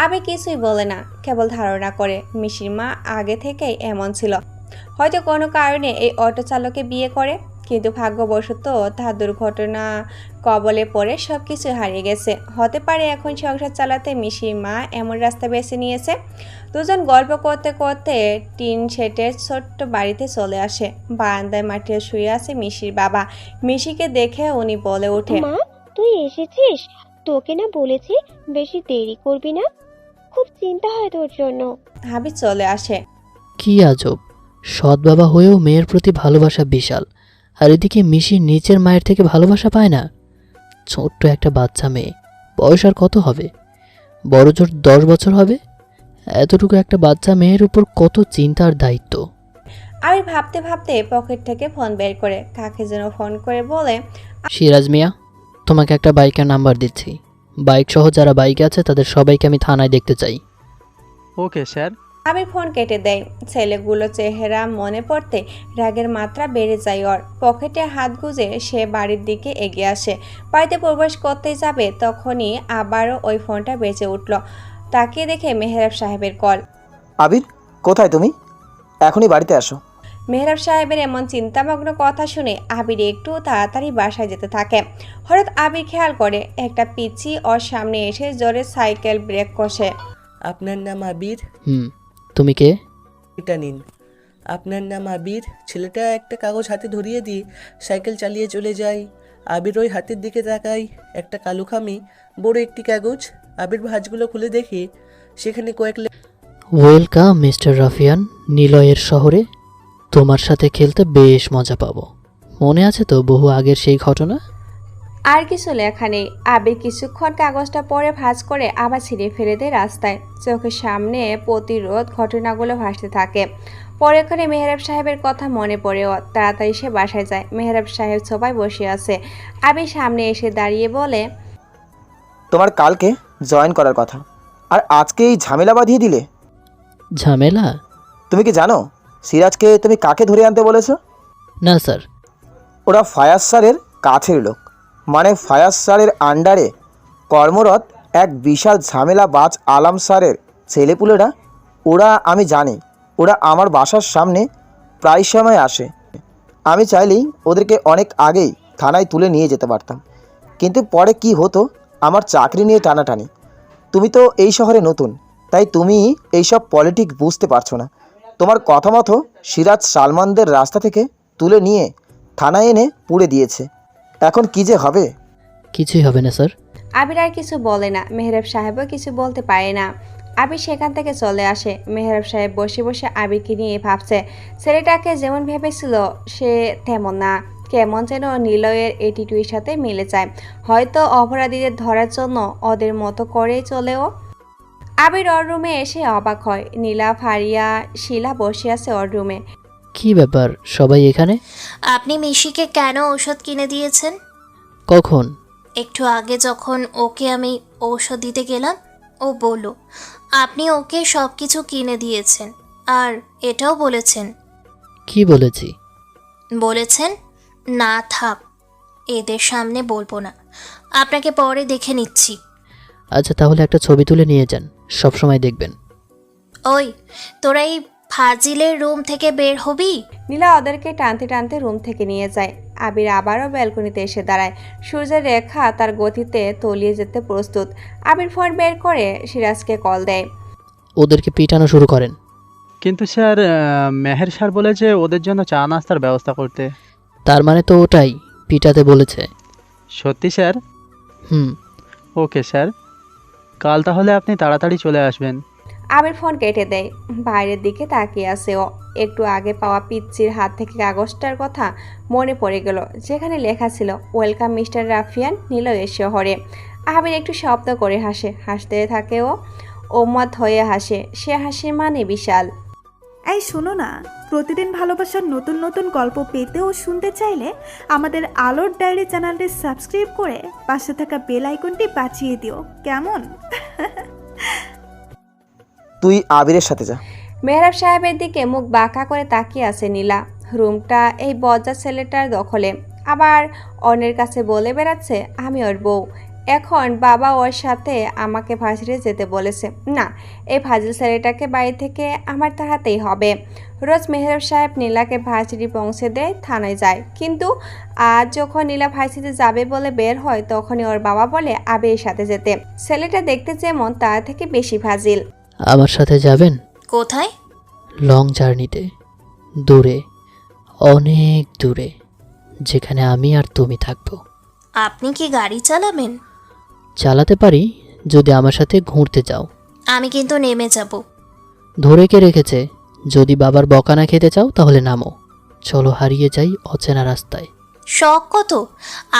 Speaker 2: আবির কিছুই বলে না, কেবল ধারণা করে মিশির মা আগে থেকেই এমন ছিল। হয়তো কোনো কারণে এই অটো চালকে বিয়ে করে, কিন্তু ভাগ্যবশত তার দুর্ঘটনা কবলে পড়ে সব কিছু হারিয়ে গেছে। হতে পারে এখন সংসার চালাতে মিশির মা এমন রাস্তা বেছে নিয়েছে। দুজন গল্প করতে করতে টিন শেডের ছোট্ট বাড়িতে চলে আসে। বারান্দায় মাটিতে শুয়ে আছে মিশির বাবা। মিশিকে দেখে উনি বলে ওঠে,
Speaker 5: মা, তুই এসেছিস? তোকে না বলেছি বেশি দেরি করবি না, খুব চিন্তা হয় তোর জন্য।
Speaker 2: আবির চলে আসে।
Speaker 6: কি আজব, সৎ বাবা হয়েও মেয়ের প্রতি ভালোবাসা বিশাল, আর এদিকে মিশি নিচের মায়ের থেকে ভালোবাসা পায় না। ছোট্ট একটা বাচ্চা মেয়ে, বয়স আর কত হবে? বড় জোর 10 বছর হবে। এতটুকু একটা বাচ্চা মেয়ের উপর কত চিন্তা আর দায়িত্ব।
Speaker 2: আবির ভাবতে ভাবতে পকেট থেকে ফোন বের করে কাকে যেন ফোন করে বলে,
Speaker 6: সিরাজ মিয়া, তোমাকে একটা বাইকের নাম্বার দিচ্ছি। বাইক সহ যারা বাইকে আছে তাদের সবাইকে আমি থানায় দেখতে চাই।
Speaker 11: Okay sir.
Speaker 2: আবির ফোন কেটে দেয়। ছেলেগুলো চেহারা মনে পড়তে রাগের মাত্রা বেড়ে যায় ওর। পকেটে হাত গুজে সে বাড়ির দিকে এগিয়ে আসে। বাড়িতে প্রবেশ করতেই যাবে, তখনই আবারও ওই ফোনটা বেজে উঠল। তাকিয়ে দেখে মেহরাব সাহেবের কল।
Speaker 4: আবির, কোথায় তুমি? এখনই বাড়িতে আসো।
Speaker 2: মেহরাব সাহেবের এমন চিন্তামগ্ন কথা শুনে আবির একটু তাড়াতাড়ি বাসায় যেতে থাকে। হঠাৎ আবির খেয়াল করে একটা পিচ্চি ওর সামনে এসে জোরে সাইকেল ব্রেক কষে।
Speaker 12: আপনার নাম আবির?
Speaker 6: তুমি কে?
Speaker 12: এটা নিন। আপনার নাম আবির? ছেলেটা একটা কাগজ হাতে ধরিয়ে দিয়ে সাইকেল চালিয়ে চলে যায়। আবির ওই হাতের দিকে তাকায়, একটা কালো খামি বড় একটি কাগজ। আবির ভাঁজগুলো খুলে দেখে সেখানে কয়েক
Speaker 6: ওয়েলকাম মিস্টার রাফিয়ান নিলয়ের শহরে। তোমার সাথে খেলতে বেশ মজা পাবো। মনে আছে তো বহু আগের সেই ঘটনা?
Speaker 2: আর কিছু লেখা নেই। আবির কিছুক্ষণ কাগজটা পরে ভাঁজ করে আবার ছিঁড়ে ফেলে দেয় রাস্তায়। চোখের সামনে প্রতিরোধ ঘটনাগুলো ভাসতে থাকে। পরেক্ষণে মেহরাব সাহেবের কথা মনে পড়ে। তাড়াতাড়ি সে বাসায় যায়। মেহরাব সাহেব সবাই বসে আছে। আবির সামনে এসে দাঁড়িয়ে বলে,
Speaker 4: তোমার কালকে জয়েন করার কথা, আর আজকে এই ঝামেলা বাঁধিয়ে দিলে।
Speaker 6: ঝামেলা?
Speaker 4: তুমি কি জানো সিরাজকে তুমি কাকে ধরে আনতে বলেছো?
Speaker 6: না স্যার।
Speaker 4: ওরা ফায়াজ স্যারের কাছের লোক, মানে ফায়াজ স্যারের আন্ডারে কর্মরত এক বিশাল ঝামেলাবাজ আলাম স্যারের ছেলেপুলেরা। ওরা, আমি জানি, ওরা আমার বাসার সামনে প্রায় সময় আসে। আমি চাইলেই ওদেরকে অনেক আগেই থানায় তুলে নিয়ে যেতে পারতাম, কিন্তু পরে কি হতো, আমার চাকরি নিয়ে টানাটানি। তুমি তো এই শহরে নতুন, তাই তুমি এইসব পলিটিক্স বুঝতে পারছো না। তোমার কথা মতো সিরাজ সালমানদের রাস্তা থেকে তুলে নিয়ে থানায় এনে পুড়ে দিয়েছে। এখন কি যে হবে।
Speaker 6: কিছুই হবে না স্যার।
Speaker 2: আবির আর কিছু বলে না, মেহরাব সাহেবও কিছু বলতে পারে না। আবির সেখান থেকে চলে আসে। মেহরাব সাহেব বসে বসে আবিরকে নিয়ে ভাবছে, ছেলেটাকে যেমন ভেবেছিল সে তেমন না, কেমন যেন নিলয়ের এটিটিউডের সাথে মিলে যায়। হয়তো অপরাধীদের ধরার জন্য ওদের মতো করেই চলেও। আবির ওর রুমে এসে অবাক হয়, নীলা, ফারিয়া, শিলা বসে আছে ওর রুমে।
Speaker 6: কি ব্যাপার সবাই এখানে?
Speaker 3: আপনি মিশিকে কেন ঔষধ কিনে দিয়েছেন?
Speaker 6: কখন?
Speaker 3: একটু আগে যখন ওকে আমি ঔষধ দিতে গেলাম, ও বলল আপনি ওকে সব কিছু কিনে দিয়েছেন, আর এটাও বলেছেন
Speaker 6: কি বলেছি?
Speaker 3: বলেছেন না থাক, এদের সামনে বলবো না, আপনাকে পরে দেখে নিচ্ছি।
Speaker 6: আচ্ছা তাহলে একটা ছবি তুলে নিয়ে যান, সব সময় দেখবেন।
Speaker 3: ওই তোরা এই ফাজিলের রুম থেকে বের হবি?
Speaker 2: নীলা ওদেরকে টানতে টানতে রুম থেকে নিয়ে যায়। আবির আবারও ব্যালকনিতে এসে দাঁড়ায়। সূর্যের রেখা তার গতিতে তলিয়ে যেতে প্রস্তুত। আবির ফোন বের করে সিরাজকে কল দেয়।
Speaker 6: ওদেরকে পিটানো শুরু করেন।
Speaker 11: কিন্তু স্যার, মেহের স্যার বলেছে ওদের জন্য চা নাস্তার ব্যবস্থা করতে।
Speaker 6: তার মানে তো ওটাই পিটাতে বলেছে।
Speaker 11: সত্যি স্যার?
Speaker 6: হুম।
Speaker 11: ওকে স্যার, কাল তাহলে আপনি তাড়াতাড়ি চলে আসবেন।
Speaker 2: আবির ফোন কেটে দেয়। বাইরের দিকে তাকিয়ে আছে ও। একটু আগে পাওয়া পিচ্চির হাত থেকে কাগজটার কথা মনে পড়ে গেল, যেখানে লেখা ছিল ওয়েলকাম মিস্টার রাফিয়ান নিলয়ের শহরে। আবির একটু শব্দ করে হাসে, হাসতে থাকে ও উন্মাদ হয়ে হাসে। সে হাসি মানে বিশাল।
Speaker 13: এই শোনো না, প্রতিদিন ভালোবাসার নতুন নতুন গল্প পেতে ও শুনতে চাইলে আমাদের আলোর ডায়েরি চ্যানেলটি সাবস্ক্রাইব করে পাশে থাকা বেল আইকনটি বাজিয়ে দিও, কেমন?
Speaker 4: তুই আবিরের সাথে যা।
Speaker 2: মেহরাব সাহেবের দিকে মুখ বাঁকা করে তাকিয়ে আছে নীলা। রুমটা এই বজ্জা ছেলেটার দখলে, আবার অন্যের কাছে বলে বেড়াচ্ছে আমি ওর বউ। এখন বাবা ওর সাথে আমাকে ভার্সিটি যেতে বলেছে। না, এই ফাজিল ছেলেটাকে বাড়ি থেকে আমার তাড়াতেই হবে। রোজ মেহরাব সাহেব নীলাকে ভার্সিটি পৌঁছে দেয়, থানায় যায়। কিন্তু আজ যখন নীলা ভার্সিটি যাবে বলে বের হয়, তখনই ওর বাবা বলে আবিরের সাথে যেতে। ছেলেটা দেখতে যেমন তার থেকে বেশি ফাজিল।
Speaker 6: আমার সাথে যাবেন?
Speaker 3: কোথায়?
Speaker 6: লং জার্নিতে, দূরে, অনেক দূরে, যেখানে আমি আর তুমি থাকবো।
Speaker 3: আপনি কি গাড়ি চালাবেন?
Speaker 6: চালাতে পারি যদি আমার সাথে ঘুরতে যাও।
Speaker 3: আমি কিন্তু নেমে যাব।
Speaker 6: ধরে কে রেখেছে? যদি বাবার বকা না খেতে চাও তাহলে নামো। চলো হারিয়ে যাই অচেনা রাস্তায়।
Speaker 3: শখ কত?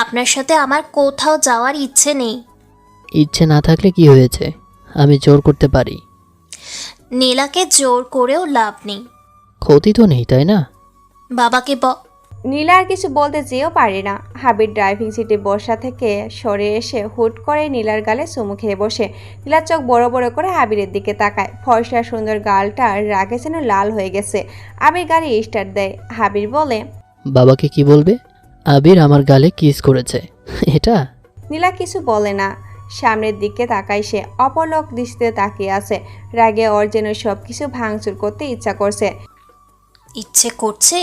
Speaker 3: আপনার সাথে আমার কোথাও যাওয়ার ইচ্ছে নেই।
Speaker 6: ইচ্ছে না থাকলে কি হয়েছে, আমি জোর করতে পারি।
Speaker 3: নীলাকে জোর করেও লাভ নেই।
Speaker 6: ক্ষতি তো নেই, তাই না?
Speaker 3: বাবাকে
Speaker 2: নীলা আর কিছু বলতে যেও পারে না। হাবির ড্রাইভিং সিটে বসা থেকে সরে এসে হুট করে নীলার গালে চুমু খেয়ে বসে। নীলার চোখ বড় বড় করে আবিরের দিকে তাকায়। ফর্সা সুন্দর গালটার রাগে যেন লাল হয়ে গেছে। আবির গাড়ি স্টার্ট দেয়। হাবির বলে,
Speaker 6: বাবাকে কি বলবে? আবির আমার গালে কিস করেছে, এটা?
Speaker 2: নীলা কিছু বলে না। সামনের দিকে তাকায় সে। অপলক দৃষ্টিতে তাকিয়ে আছে। রাগে ওর যেন সব কিছু ভাঙচুর করতে ইচ্ছা করছে।
Speaker 3: ইচ্ছে করছে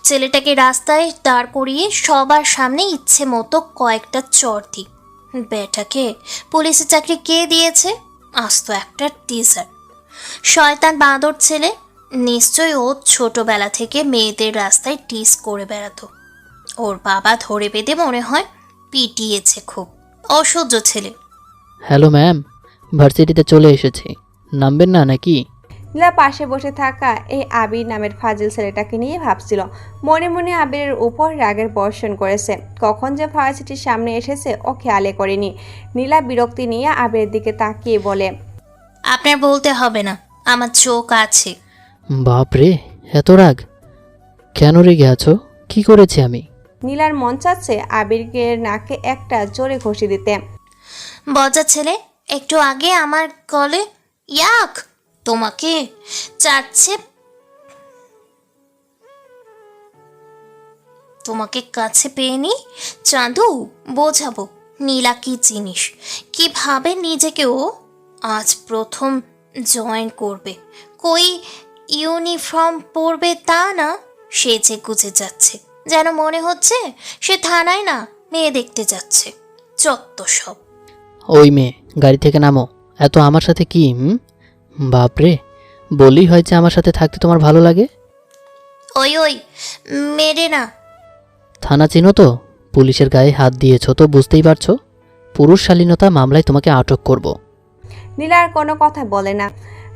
Speaker 3: ছেলেটাকে রাস্তায় দাঁড় করিয়ে সবার সামনে ইচ্ছে মতো কয়েকটা চর দিই। বেটাকে পুলিশের চাকরি কে দিয়েছে? আস্ত একটা টিজার, শয়তান বাঁদর ছেলে। নিশ্চয়ই ও ছোটবেলা থেকে মেয়েদের রাস্তায় টিস করে বেড়াতো। ওর বাবা ধরে বেঁধে মনে হয় পিটিয়েছে খুব। অসহ্য ছেলে।
Speaker 6: হ্যালো ম্যাম, ভার্সিটিতে চলে এসেছি, নামবেন না নাকি?
Speaker 2: নীলা পাশে বসে থাকা এই আবির নামের ফাজিল ছেলেটাকে নিয়ে ভাবছিল। মনে মনে আবিরের উপর রাগের বর্ষণ করেছে। কখন যে ভার্সিটির সামনে এসেছে ও খেয়ালে করেনি। নীলা বিরক্তি নিয়ে আবিরের দিকে তাকিয়ে বলে,
Speaker 3: আপনার বলতে হবে না, আমার চোখ আছে।
Speaker 6: বাপরে, এত রাগ কেন? রেগে আছো? কি করেছি আমি?
Speaker 2: নীলার মন চাচ্ছে আবিরকে নাকে একটা জোরে ঘষি দিতে।
Speaker 3: বজ্জা ছেলে, একটু আগে আমার কলে ইয়াক তোমাকে চাচ্ছে, তোমাকে কাছে পেয়ে নি চাঁদু, বোঝাবো নীলা কি জিনিস, কিভাবে নিজেকে ও আজ প্রথম জয়েন করবে। কই ইউনিফর্ম পরবে তা না, সেজে গুজে যাচ্ছে, যেন মনে হচ্ছে সে থানায় না মেয়ে দেখতে যাচ্ছে। যত সব।
Speaker 6: ওই মেয়ে, গাড়ি থেকে নামো। এত আমার সাথে কি? বাপরে, বললেই হয় যে আমার সাথে থাকতে তোমার ভালো লাগে।
Speaker 3: ওই ওই মেরে না।
Speaker 6: থানা চিনো তো? পুলিশের গায়ে হাত দিয়েছো তো বুঝতেই পারছো। পুরুষ শালীনতা মামলায় তোমাকে আটক করব।
Speaker 2: নীলা আর কোনো কথা বলে না।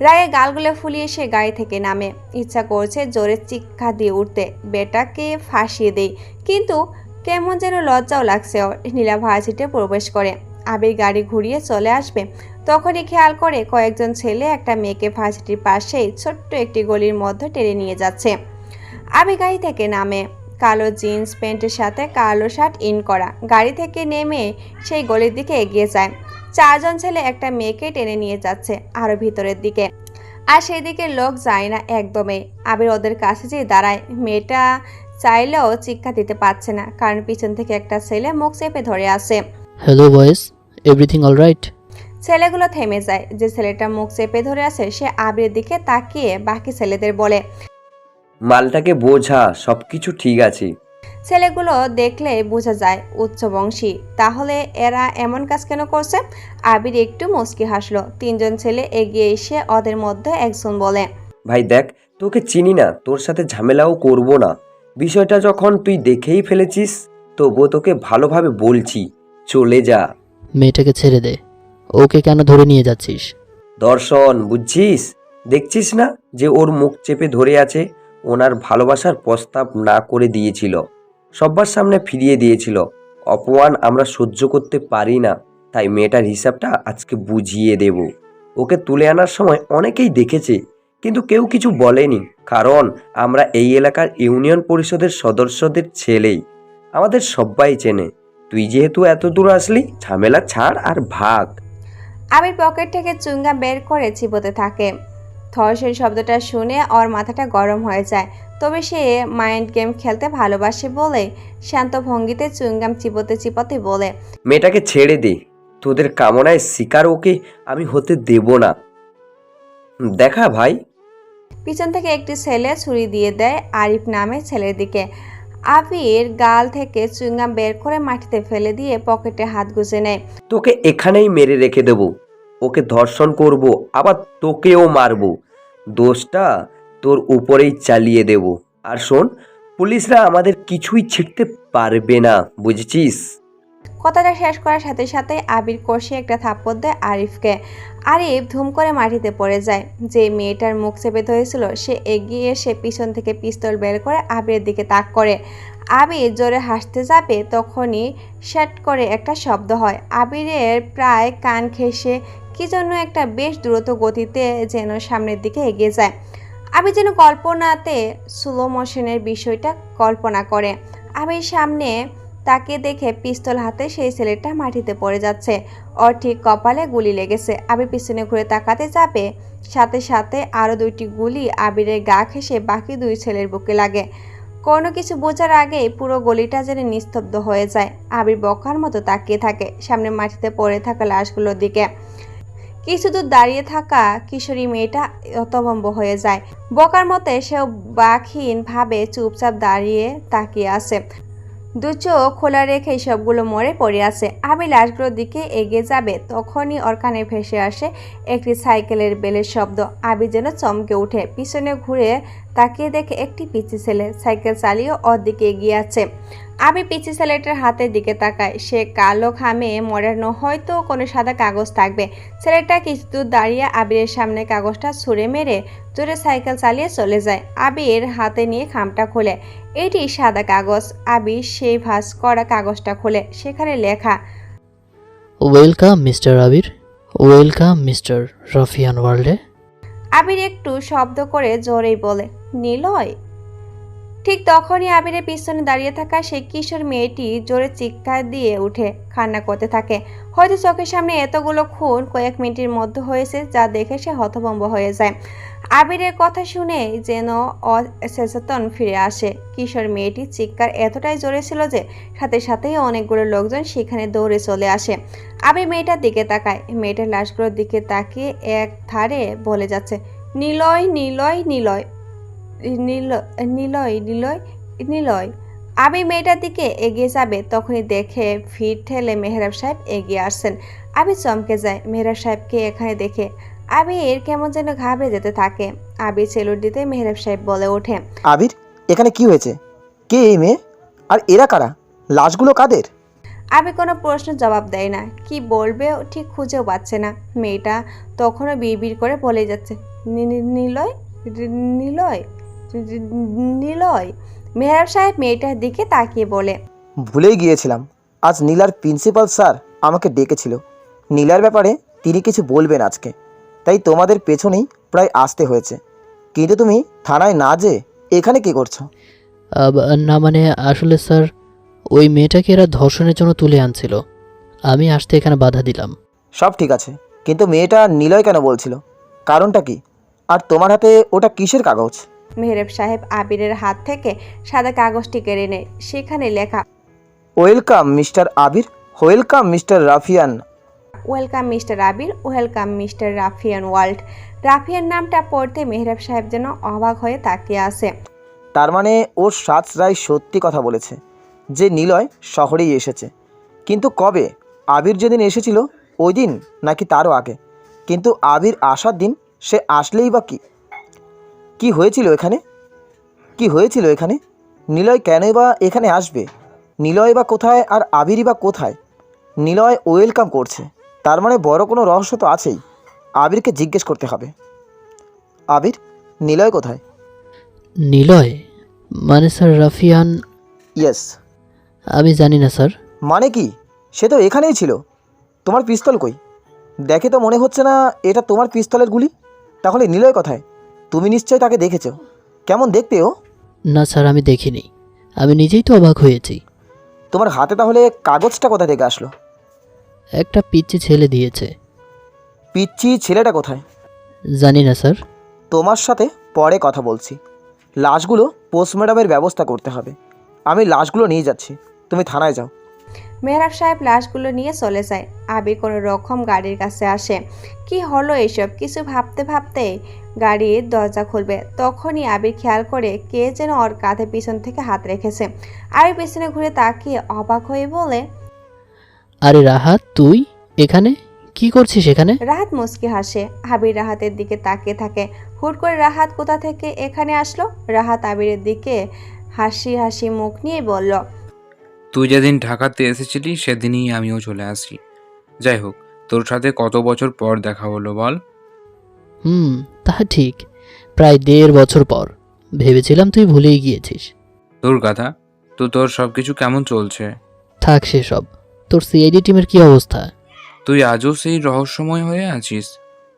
Speaker 2: রাগে গালগুলো ফুলিয়ে সে গাড়ি থেকে নামে। ইচ্ছা করছে জোরে চিৎকার দিয়ে উঠতে, বেটাকে ফাঁসিয়ে দেই, কিন্তু কেমন যেন লজ্জাও লাগছে ওর। নীলা ভার্সিটিতে প্রবেশ করে। আবির গাড়ি ঘুরিয়ে চলে আসবে, তখনই খেয়াল করে কয়েকজন ছেলে একটা মেয়েকে ভার্সিটির পাশেই ছোট্ট একটি গলির মধ্যে টেনে নিয়ে যাচ্ছে। আবির গাড়ি থেকে নামে। কালো জিন্স প্যান্টের সাথে কালো শার্ট ইন করা। গাড়ি থেকে নেমে সেই গলির দিকে এগিয়ে যায়। 4 জন ছেলে একটা মেয়েকে টেনে নিয়ে যাচ্ছে আরো ভিতরের দিকে, আর সেদিকে লোক যায় না একদমই। আবির ওদের কাছে যেয়ে দাঁড়ায়। মেয়েটা চাইলেও চিৎকার দিতে পারছে না, কারণ পিছন থেকে একটা ছেলে মুখ চেপে ধরে আছে।
Speaker 6: হ্যালো বয়েস, এভরিথিং অল রাইট?
Speaker 2: ছেলেগুলো থেমে যায়। যে ছেলেটা মুখ চেপে ধরে আছে সে আবিরের দিকে তাকিয়ে বাকি ছেলেদের বলে,
Speaker 14: মালটাকে বোঝা, সবকিছু ঠিক আছে।
Speaker 2: ছেলেগুলো দেখলে বোঝা যায় উচ্চবংশী, তাহলে এরা এমন কাজ কেন করছে? আবির একটু মুচকি হাসলো। 3 জন ছেলে এগিয়ে এসে ওদের মধ্যে একজন বলে,
Speaker 14: ভাই দেখ, তোকে চিনি না, তোর সাথে ঝামেলাও করব না। বিষয়টা যখন তুই দেখেই ফেলেছিস, তবুও তোকে ভালোভাবে বলছি, চলে যা।
Speaker 6: মেয়েটাকে ছেড়ে দে। ওকে কেন ধরে নিয়ে যাচ্ছিস?
Speaker 14: দর্শন বুঝছিস? দেখছিস না যে ওর মুখ চেপে ধরে আছে? ওনার ভালোবাসার প্রস্তাব না করে দিয়েছিল, সবার সামনে ফিরিয়ে দিয়েছিল। অপমান আমরা সহ্য করতে পারি না, তাই মেয়েটার হিসাবটা আজকে বুঝিয়ে দেব। ওকে তুলে আনার সময় অনেকেই দেখেছে, কিন্তু কেউ কিছু বলেনি, কারণ আমরা এই এলাকার ইউনিয়ন পরিষদের সদস্যদের ছেলেই, আমাদের সবাই চেনে। তুই যেহেতু এত দূর আসলি, ঝামেলা ছাড় আর ভাগ।
Speaker 2: আবির পকেট থেকে চুইংগাম বের করে চিবোতে থাকে। থর্সের শব্দটা শুনে ওর মাথাটা গরম হয়ে যায়। তবে সে মাইন্ড গেম খেলতে ভালোবাসে বলে শান্ত ভঙ্গিতে চুইংগাম চিবোতে চিবোতে বলে,
Speaker 14: মেয়েটাকে ছেড়ে দে, তোদের কামনায় শিকার ওকে আমি হতে দেব না। দেখা ভাই।
Speaker 2: পিছন থেকে একটি ছেলে ছুরি দিয়ে দেয় আরিফ নামে ছেলের দিকে। আবির গাল থেকে চুইংগাম বের করে মাটিতে ফেলে দিয়ে পকেটে হাত গুজে নেয়।
Speaker 14: তোকে এখানেই মেরে রেখে দেব, ওকে ধর্ষণ করব, আবার তোকেও মারব। দোষটা তোর উপরেই চালিয়ে দেব। আর শোন, পুলিশরা আমাদের কিছুই ছিঁড়তে পারবে না, বুঝেছিস?
Speaker 2: কথাটা শেষ করার সাথে সাথে আবির কষে একটা থাপ্পড় দেয় আরিফকে। আরিফ ধুম করে মাটিতে পড়ে যায়। যে মেয়েটার মুখ চেপে ধরেছিল সে এগিয়ে এসে পিছন থেকে পিস্তল বের করে আবিরের দিকে তাক করে। আবির জোরে হাসতে যাবে, তখনই শ্যাট করে একটা শব্দ হয়। আবিরের প্রায় কান ঘেঁষে কি জন্য একটা বেশ দ্রুত গতিতে যেন সামনের দিকে এগিয়ে যায়। আবির যেন কল্পনাতে স্লো মোশনের বিষয়টা কল্পনা করে। আবির সামনে তাকে দেখে পিস্তল হাতে সেই ছেলেটা মাটিতে পড়ে যাচ্ছে। ওর ঠিক কপালে গুলি লেগেছে। আবির পিছনে ঘুরে তাকাতে যাবে, সাথে সাথে আরও 2টি গুলি আবিরের গা ঘেঁষে বাকি 2 ছেলের বুকে লাগে। কোনো কিছু বোঝার আগেই পুরো গলিটা যেন নিস্তব্ধ হয়ে যায়। আবির বকার মতো তাকিয়ে থাকে সামনে মাটিতে পড়ে থাকা লাশগুলোর দিকে। কিছু দূর দাঁড়িয়ে থাকা কিশোরী মেয়েটা হতভম্ব হয়ে যায়। বকার মতে সেও বাকহীন ভাবে চুপচাপ দাঁড়িয়ে তাকিয়ে আছে। 2 চোখ খোলা রেখে সবগুলো মরে পড়ে আছে। আমি লাশগুলোর দিকে এগিয়ে যাবে, তখনই ওর কানে ভেসে আসে একটি সাইকেলের বেলের শব্দ। আবি যেন চমকে উঠে পিছনে ঘুরে তাকিয়ে দেখে একটি পিচ্চি ছেলে সাইকেল চালিয়ে ওর দিকে এগিয়ে আছে। আবি পিচ্চি ছেলেটার হাতের দিকে তাকায়। সে কালো খামে মরানো, হয়তো কোনো সাদা কাগজ থাকবে। ছেলেটা কিছু দূর দাঁড়িয়ে আবিরের সামনে কাগজটা ছুঁড়ে মেরে জোরে সাইকেল চালিয়ে চলে যায়। আবির হাতে নিয়ে খামটা খোলে। এটি সাদা কাগজ। আবির সেই ভাঁজ করা কাগজটা খোলে। সেখানে লেখা,
Speaker 6: ওয়েলকাম মিস্টার আবির, ওয়েলকাম মিস্টার রাফিয়ান ওয়ার্ল্ডে।
Speaker 2: আবির একটু শব্দ করে জোরেই বলে, নিলয়। ঠিক তখনই আবিরের পিছনে দাঁড়িয়ে থাকা সেই কিশোর মেয়েটি জোরে চিৎকার দিয়ে উঠে কান্না করতে থাকে। হয়তো চোখের সামনে এতগুলো খুন কয়েক মিনিটের মধ্যে হয়েছে, যা দেখে সে হতভম্ব হয়ে যায়। আবিরের কথা শুনে যেন অচেতন ফিরে আসে। কিশোর মেয়েটির চিৎকার এতটাই জোরে ছিল যে সাথে সাথেই অনেকগুলো লোকজন সেখানে দৌড়ে চলে আসে। আবির মেয়েটার দিকে তাকায়। মেয়েটার লাশগুলোর দিকে তাকিয়ে এক ধারে বলে যাচ্ছে, নিলয় নিলয় নিলয় নিলয় নিলয় নিলয়। আবির মেয়েটার দিকে এগিয়ে যাবে, তখনই দেখে ভিড় ঠেলে মেহরাব সাহেব এগিয়ে আসছেন। আবির চমকে যায় মেহরাব সাহেবকে এখানে দেখে। আবির কেমন যেন ঘাবড়ে যেতে থাকে। আবির সেলুট দিতে মেহরাব সাহেব বলে ওঠে,
Speaker 4: আবির, এখানে কি হয়েছে? কে এই মেয়ে? আর এরা কারা? লাশগুলো কাদের?
Speaker 2: আবির কোনো প্রশ্নের জবাব দেয় না। কি বলবে ঠিক খুঁজেও পাচ্ছে না। মেয়েটা তখনও বিড়বিড় করে বলে যাচ্ছে, নিলয় নিলয় নিলয়। মেহরাব সাহেব মেয়েটার দিকে তাকিয়ে বলে,
Speaker 4: ভুলেই গিয়েছিলাম, আজ নীলার প্রিন্সিপাল স্যার আমাকে ডেকেছিল। নীলার ব্যাপারে তিনি কিছু বলবেন আজকে, তাই তোমাদের পেছনেই প্রায় আসতে হয়েছে। কিন্তু তুমি থানায় না যেয়ে এখানে কি করছো?
Speaker 6: না মানে আসলে স্যার, ওই মেয়েটাকে এরা ধর্ষণের জন্য তুলে আনছিল, আমি আসতে এখানে বাধা দিলাম।
Speaker 4: সব ঠিক আছে, কিন্তু মেয়েটা নিলয় কেন বলছিল? কারণটা কি? আর তোমার হাতে ওটা কিসের কাগজ?
Speaker 2: মেহরাব সাহেব আবিরের হাত থেকে সাদা কাগজটি কেড়ে নেয়। সেখানে লেখা,
Speaker 4: ওয়েলকাম মিস্টার আবির, ওয়েলকাম মিস্টার রাফিয়ান।
Speaker 2: ওয়েলকাম মিস্টার আবির, ওয়েলকাম মিস্টার রাফিয়ান ওয়ার্ল্ড। রাফিয়ান নামটা পড়তে মেহরাব সাহেব যেন অবাক হয়ে তাকিয়ে আছে।
Speaker 4: তার মানে ওর সাজ রায় সত্যি কথা বলেছে যে নিলয় শহরেই এসেছে। কিন্তু কবে? আবির যেদিন এসেছিল ওই দিন, নাকি তারও আগে? কিন্তু আবির আসার দিন সে আসলেই বা কি হয়েছিল এখানে? কি হয়েছিল এখানে? নিলয় কেনই বা এখানে আসবে? নিলয় বা কোথায় আর আবিরই বা কোথায়? নিলয় ওয়েলকাম করছে, তার মানে বড় কোনো রহস্য তো আছেই। আবিরকে জিজ্ঞেস করতে হবে। আবির, নিলয় কোথায়?
Speaker 6: নিলয় মানে স্যার রাফিয়ান?
Speaker 4: ইয়েস।
Speaker 6: আমি জানি না স্যার।
Speaker 4: মানে কি? সে তো এখানেই ছিল। তোমার পিস্তল কই? দেখে তো মনে হচ্ছে না এটা তোমার পিস্তলের গুলি। তাহলে নিলয় কোথায়? তুমি নিশ্চয় তাকে দেখেছো। কেমন দেখতে ও?
Speaker 6: না স্যার, আমি দেখিনি, আমি নিজেই তো অবাক হয়েছি।
Speaker 4: তোমার হাতে তাহলে কাগজটা কোথা থেকে আসলো?
Speaker 6: একটা পিচ্চি ছেলে দিয়েছে।
Speaker 4: পিচ্চি ছেলেটা কোথায়?
Speaker 6: জানি না স্যার।
Speaker 4: তোমার সাথে পরে কথা বলছি। লাশগুলো পোস্টমর্টমের ব্যবস্থা করতে হবে। আমি লাশগুলো নিয়ে যাচ্ছি, তুমি থানায় যাও।
Speaker 2: মেহরাব সাহেব লাশগুলো নিয়ে চলে যায়। আবির কোনো রকম গাড়ির কাছে আসে। কি হলো এসব কিছু ভাবতে ভাবতে গাড়ির দরজা খুলবে, তখনই আবির খেয়াল করে কে যেন ওর কাঁধে পিছন থেকে হাত রেখেছে। আবির পেছনে ঘুরে তাকিয়ে অবাক হয়ে বলে,
Speaker 6: আরে রাহাত, তুই এখানে কি করছিস এখানে?
Speaker 2: রাহাত মুচকি হাসে। আবির রাহাতের দিকে তাকিয়ে থাকে। হুট করে রাহাত কোথা থেকে এখানে আসলো? রাহাত আবিরের দিকে হাসি হাসি মুখ নিয়ে বলল,
Speaker 15: তুই যেদিন ঢাকাতে এসেছিলি সেদিনই আমিও চলে আসি। যাই হোক, তোর সাথে কত বছর পর দেখা হলো বল?
Speaker 6: তা ঠিক, প্রায় 1.5 বছর পর। ভেবেছিলাম তুই ভুলেই গিয়েছিস।
Speaker 15: তোর কথা তো, তোর সব কিছু কেমন চলছে?
Speaker 6: থাক সেসব, তোর সিআইডি টিমের কি অবস্থা?
Speaker 15: তুই আজও সেই রহস্যময় হয়ে আছিস।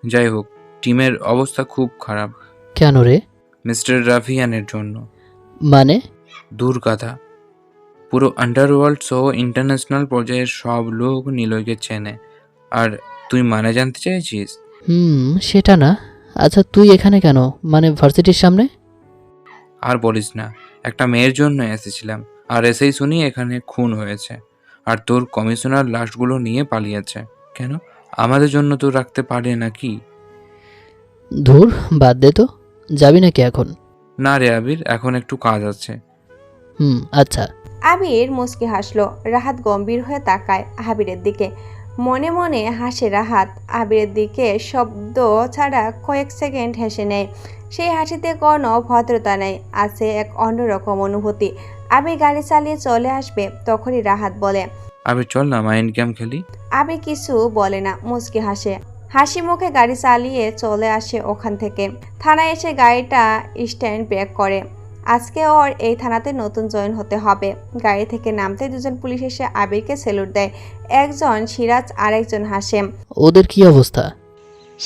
Speaker 15: যাই হোক, টিমের অবস্থা খুব খারাপ।
Speaker 6: কেন রে?
Speaker 15: মিস্টার রাফিয়ানের জন্য।
Speaker 6: মানে?
Speaker 15: দূর কথা, পুরো আন্ডারওয়ার্ল্ড সহ ইন্টারন্যাশনাল পর্যায়ের সব লোক নিলয়কে চেনে। আর তুই মানে জানতে চাইছিস?
Speaker 6: সেটা না। আচ্ছা তুই এখানে কেন, মানে ভার্সিটির সামনে?
Speaker 15: আর বলিস না, একটা মেয়ের জন্য এসেছিলাম, আর এসেই শুনি এখানে খুন হয়েছে। আর তোর কমিশনার লাশগুলো নিয়ে পালিয়েছে। কেন? আমাদের জন্য তো রাখতে পারে নাকি?
Speaker 6: ধুর, বাদ দে তো। যাবি নাকি এখন?
Speaker 15: না রে আবির, এখন একটু কাজ আছে।
Speaker 6: আচ্ছা।
Speaker 2: আবির মুচকি হাসলো। রাহাত গম্ভীর হয়ে তাকায় আবিরের দিকে। মনে মনে হাসে রাহাত। আবিরের দিকে শব্দ ছাড়া কয়েক সেকেন্ড হেসে নেয়। সেই হাসিতে কোনো ভদ্রতা নেই, আছে এক অন্যরকম অনুভূতি। আবির গাড়ি চালিয়ে চলে আসবে, তখনই রাহাত বলে,
Speaker 15: আবির চল না মাইন্ড গেম খেলি।
Speaker 2: আবির কিছু বলে না, মুচকি হাসে। হাসি মুখে গাড়ি চালিয়ে চলে আসে ওখান থেকে। থানায় এসে গাড়িটা স্ট্যান্ড ব্রেক করে। আজকে ওর এই থানাতে নতুন জয়েন হতে হবে। গাড়ি থেকে নামতে দুজন পুলিশ এসে আবিরকে সেলুট দেয়। একজন সিরাজ আর একজন হাসেম।
Speaker 6: ওদের কি অবস্থা?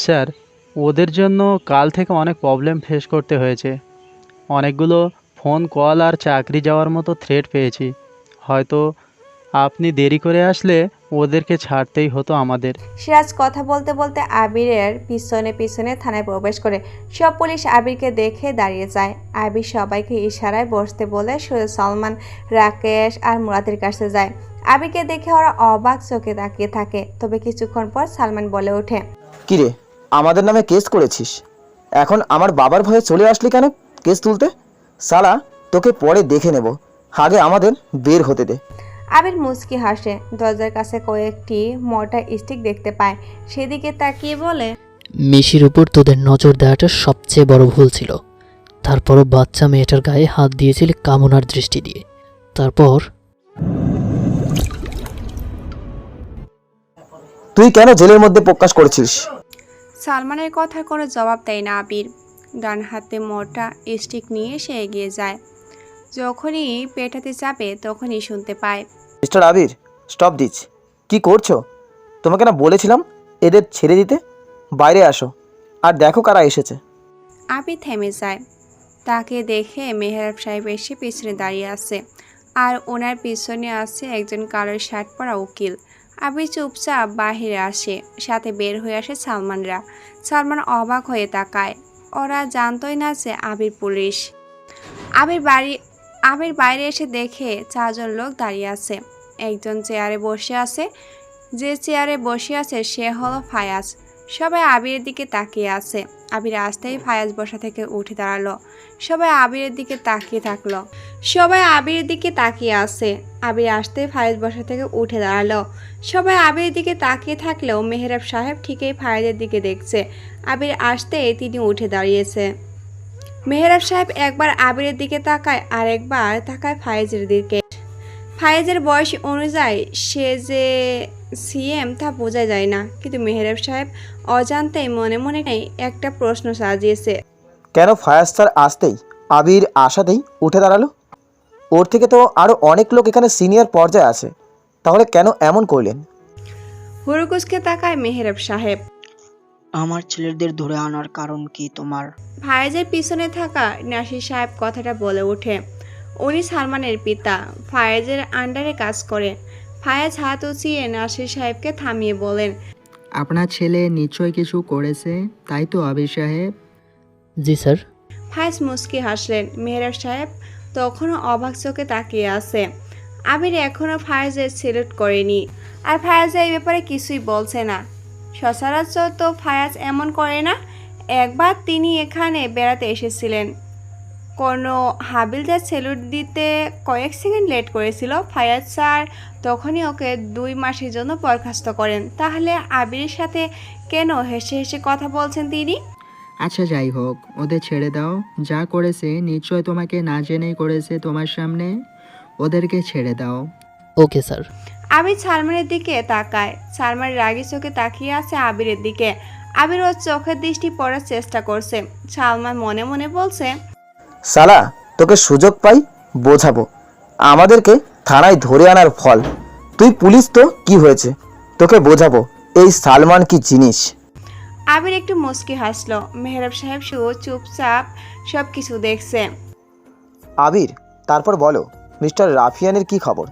Speaker 11: স্যার, ওদের জন্য কাল থেকে অনেক প্রবলেম ফেস করতে হয়েছে। অনেকগুলো ফোন কল আর চাকরি যাওয়ার মতো থ্রেট পেয়েছি। হয়তো আপনি দেরি করে আসলে ওদেরকে ছাড়তেই হতো আমাদের।
Speaker 2: সিরাজ কথা বলতে বলতে আবিরের পিছনে পিছনে থানায় প্রবেশ করে। সব পুলিশ আবিরকে দেখে দাঁড়িয়ে যায়। আবির সবাইকে ইশারায় বসতে বলে শুধু সালমান, রাকেশ আর মুরাদের কাছে যায়। আবিরকে দেখে ওরা অবাক চোখে তাকিয়ে থাকে। তবে কিছুক্ষণ পর সালমান বলে ওঠে,
Speaker 4: কিরে, আমাদের নামে কেস করেছিস, এখন আমার বাবার ভয়ে চলে আসলি কেন কেস তুলতে? সালা, তোকে পরে দেখে নেব, আগে আমাদের বের হতে দে।
Speaker 2: আবির মুচকি হাসে। দরজার কাছে কয়েকটি মোটা স্টিক দেখতে পায়, সেদিকে তাকিয়ে বলে,
Speaker 6: মিশির উপর তোদের নজর দেওয়াটা সবচেয়ে বড় ভুল ছিল। তারপরও বাচ্চা মেয়েটার গায়ে হাত দিয়েছিলে কামনার দৃষ্টি দিয়ে। তারপর
Speaker 4: তুই কেন জেলের মধ্যে প্রকাশ করছিস?
Speaker 2: সালমানের কথার কোনো জবাব দেয় না আবির। ডান হাতে মোটা স্টিক নিয়ে সে এগিয়ে যায়। যখনই পেটাতে যাবে তখনই শুনতে পায়,
Speaker 4: মিস্টার আবির, স্টপ দিস। কি করছো? তোমাকে না বলেছিলাম এদের ছেড়ে দিতে? বাইরে আসো আর দেখো কারা এসেছে।
Speaker 2: আবির থেমে যায়। তাকে দেখে মেহরাব সাহেব এসে পিছনে দাঁড়িয়ে আছে, আর ওনার পিছনে আছে একজন কালো শার্ট পরা উকিল। আবির চুপচাপ বাহিরে আসে, সাথে বের হয়ে আসে সালমানরা। সালমান অবাক হয়ে তাকায়। ওরা জানতোই না যে আবির পুলিশ। আবির বাইরে এসে দেখে 4 জন লোক দাঁড়িয়ে আছে। একজন চেয়ারে বসে আছে। যে চেয়ারে বসে আছে সে হলো ফায়াজ। সবাই আবিরের দিকে তাকিয়ে আছে। আবির আসতেই ফায়াজ বসা থেকে উঠে দাঁড়ালো। সবাই আবিরের দিকে তাকিয়ে থাকলো। সবাই আবিরের দিকে তাকিয়ে আছে। আবির আসতেই ফায়াজ বসা থেকে উঠে দাঁড়ালো। সবাই আবিরের দিকে তাকিয়ে থাকলেও মেহরাব সাহেব ঠিকই ফায়াজের দিকে দেখছে। আবির আসতেই তিনি উঠে দাঁড়িয়েছে। মেহরাব সাহেব একবার আবিরের দিকে তাকায় আর একবার তাকায় ফায়াজের দিকে। ফায়াজের বয়স অনুযায়ী সে যে সিএম তা বোঝা যায় না, কিন্তু মেহরাব সাহেব অজান্তেই মনে মনে একটা প্রশ্ন সাজিয়েছে।
Speaker 4: কেন ফায়াজ স্যার আসতেই, আবির আসাতেই উঠে দাঁড়ালো? ওর থেকে তো আরও অনেক লোক এখানে সিনিয়র পর্যায়ে আছে, তাহলে কেন এমন করলেন?
Speaker 2: হুরুকুসকে তাকায় মেহরাব সাহেব।
Speaker 16: আমার ছেলেদের ধরে আনার কারণ কি তোমার?
Speaker 2: ফায়াজের পিছনে থাকা নাসির সাহেব কথাটা বলে ওঠে। উনি সালমানের পিতা, ফায়াজের আন্ডারে কাজ করে। ফায়াজ হাত উঁচিয়ে নাসির সাহেবকে থামিয়ে বলেন,
Speaker 16: আপনার ছেলে নিশ্চয়ই কিছু করেছে, তাই তো আবির সাহেব?
Speaker 6: জি স্যার।
Speaker 2: ফায়াজ মুচকি হাসলেন। মেহরাব সাহেব তখনও অবাক চোখে তাকিয়ে আছে। আবির এখনও ফায়াজের সেলুট করেনি, আর ফায়াজ এই ব্যাপারে কিছুই বলছে না। সচরাচর তো ফায়াজ এমন করে না। একবার তিনি এখানে বেড়াতে এসেছিলেন, কোনো হাবিলদার সেলুট দিতে কয়েক সেকেন্ড লেট করেছিল। ফায়াজ স্যার তখনই ওকে 2 মাসের জন্য বরখাস্ত করেন। তাহলে আবিরের সাথে কেন হেসে হেসে কথা বলছেন তিনি?
Speaker 16: আচ্ছা যাই হোক, ওদের ছেড়ে দাও। যা করেছে নিশ্চয় তোমাকে না জেনেই করেছে তোমার সামনে। ওদেরকে ছেড়ে দাও।
Speaker 6: Okay sir.
Speaker 2: আবির সালমানের দিকে তাকায়। সালমান রাগী চোখে তাকিয়ে আছে আবিরের দিকে। আবির ওর চোখের দৃষ্টি পড়ার চেষ্টা করছে। সালমান মনে মনে বলছে,
Speaker 4: সালা, তোকে সুযোগ পাই বোঝাবো আমাদেরকে থানায় ধরে আনার ফল। তুই পুলিশ তো কি হয়েছে, তোকে বোঝাবো এই সালমান কি জিনিস।
Speaker 2: আবির একটু মুচকি হাসলো। মেহরাব সাহেব শুধু চুপচাপ সব কিছু দেখছে।
Speaker 4: আবির, তারপর বলো মিস্টার রাফিয়ানের কি খবর?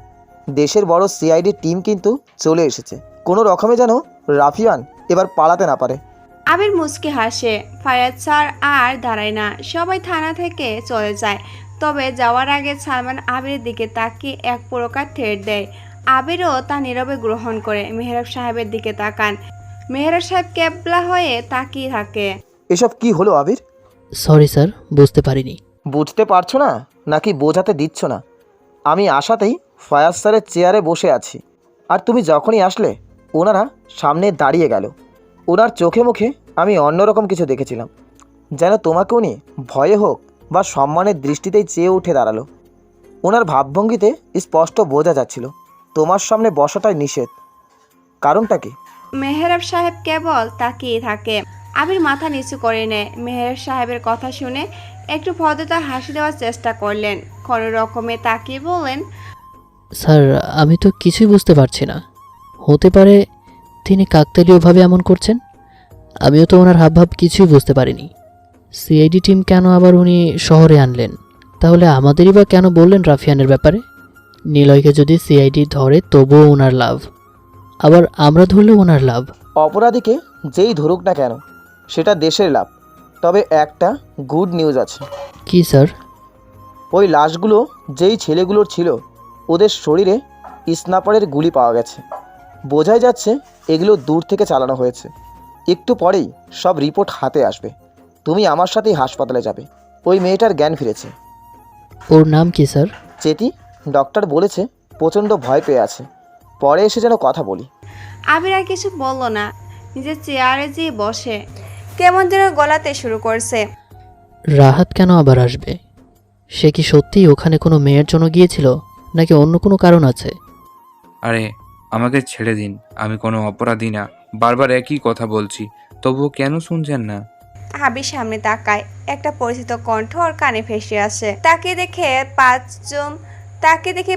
Speaker 4: দেশের বড় সিআইডি টিম কিন্তু চলে এসেছে। কোনো রকমে যেন রাফিয়ান এবার পালাতে না পারে।
Speaker 2: আবির মুচকি হাসে। ফায়াজ স্যার আর দাঁড়ায় না, সবাই থানা থেকে চলে যায়। তবে যাওয়ার আগে সালমান আবিরের দিকে তাকিয়ে এক প্রকার থ্রেট দেয়। আবিরও তা নীরবে গ্রহণ করে মেহরাব সাহেবের দিকে তাকান। মেহরাব সাহেব ক্যাবলা হয়ে তাকিয়ে থাকে।
Speaker 4: এসব কি হলো আবির?
Speaker 6: সরি স্যার, বুঝতে পারিনি।
Speaker 4: বুঝতে পারছো না নাকি বোঝাতে দিচ্ছ না? আমি আসাতেই ফায়াজ স্যারের চেয়ারে বসে আছি, আর তুমি যখনই আসলে ওনারা সামনে দাঁড়িয়ে গেল। ওনার চোখে মুখে আমি অন্যরকম কিছু দেখেছিলাম, যেন তোমাকে উনি ভয়ে হোক বা সম্মানের দৃষ্টিতেই চেয়ে উঠে দাঁড়ালো। ওনার ভাবভঙ্গিতে স্পষ্ট বোঝা যাচ্ছিল তোমার সামনে বসাটাই নিষেধ। কারণটা কি?
Speaker 2: মেহরাব সাহেব কেবল তাকিয়ে থাকে। আবির মাথা নিচু করে নেয়। মেহরাব সাহেবের কথা শুনে একটু ভদ্রতা হাসি দেওয়ার চেষ্টা করলেন। কোনো রকমে তাকিয়ে বললেন,
Speaker 6: স্যার, আমি তো কিছুই বুঝতে পারছি না। হতে পারে তিনি কাকতালীয়ভাবে এমন করছেন। আমিও তো ওনার হাবভাব কিছুই বুঝতে পারিনি। সিআইডি টিম কেন আবার উনি শহরে আনলেন? তাহলে আমাদেরই বা কেন বললেন রাফিয়ানের ব্যাপারে? নিলয়কে যদি সিআইডি ধরে তবুও ওনার লাভ, আবার আমরা ধরলেও ওনার লাভ।
Speaker 4: অপরাধীকে যেই ধরুক না কেন সেটা দেশের লাভ। তবে একটা গুড নিউজ আছে।
Speaker 6: কি স্যার?
Speaker 4: ওই লাশগুলো যেই ছেলেগুলোর ছিল ওদের শরীরে স্নাপারের গুলি পাওয়া গেছে। বোঝাই যাচ্ছে এগুলো দূর থেকে চালানো হয়েছে। একটু পরেই সব রিপোর্ট হাতে আসবে। তুমি আমার সাথেই হাসপাতালে যাবে। ওই মেয়েটার জ্ঞান ফিরেছে।
Speaker 6: ওর নাম কি স্যার?
Speaker 4: চেতি। ডক্টর বলেছে প্রচণ্ড ভয় পেয়ে আছে। পরে এসে যেন কথা বলি।
Speaker 2: আবির আর কিছু বলল না, নিজের চেয়ারে যেয়ে বসে কেমন যেন গলাতে শুরু করছে।
Speaker 6: রাহাত কেন আবার আসবে? সে কি সত্যিই ওখানে কোনো মেয়ের জন্য গিয়েছিল, নাকি অন্য কোনো কারণ আছে?
Speaker 15: আরে আমাকে ছেড়ে দিন, আমি কোনো অপরাধী না। বারবার একই কথা বলছি, তবুও কেন শুনছেন না?
Speaker 2: আবির সামনে তাকায়, একটা পরিচিত কণ্ঠ ওর কানে ভেসে আসে। তাকে দেখে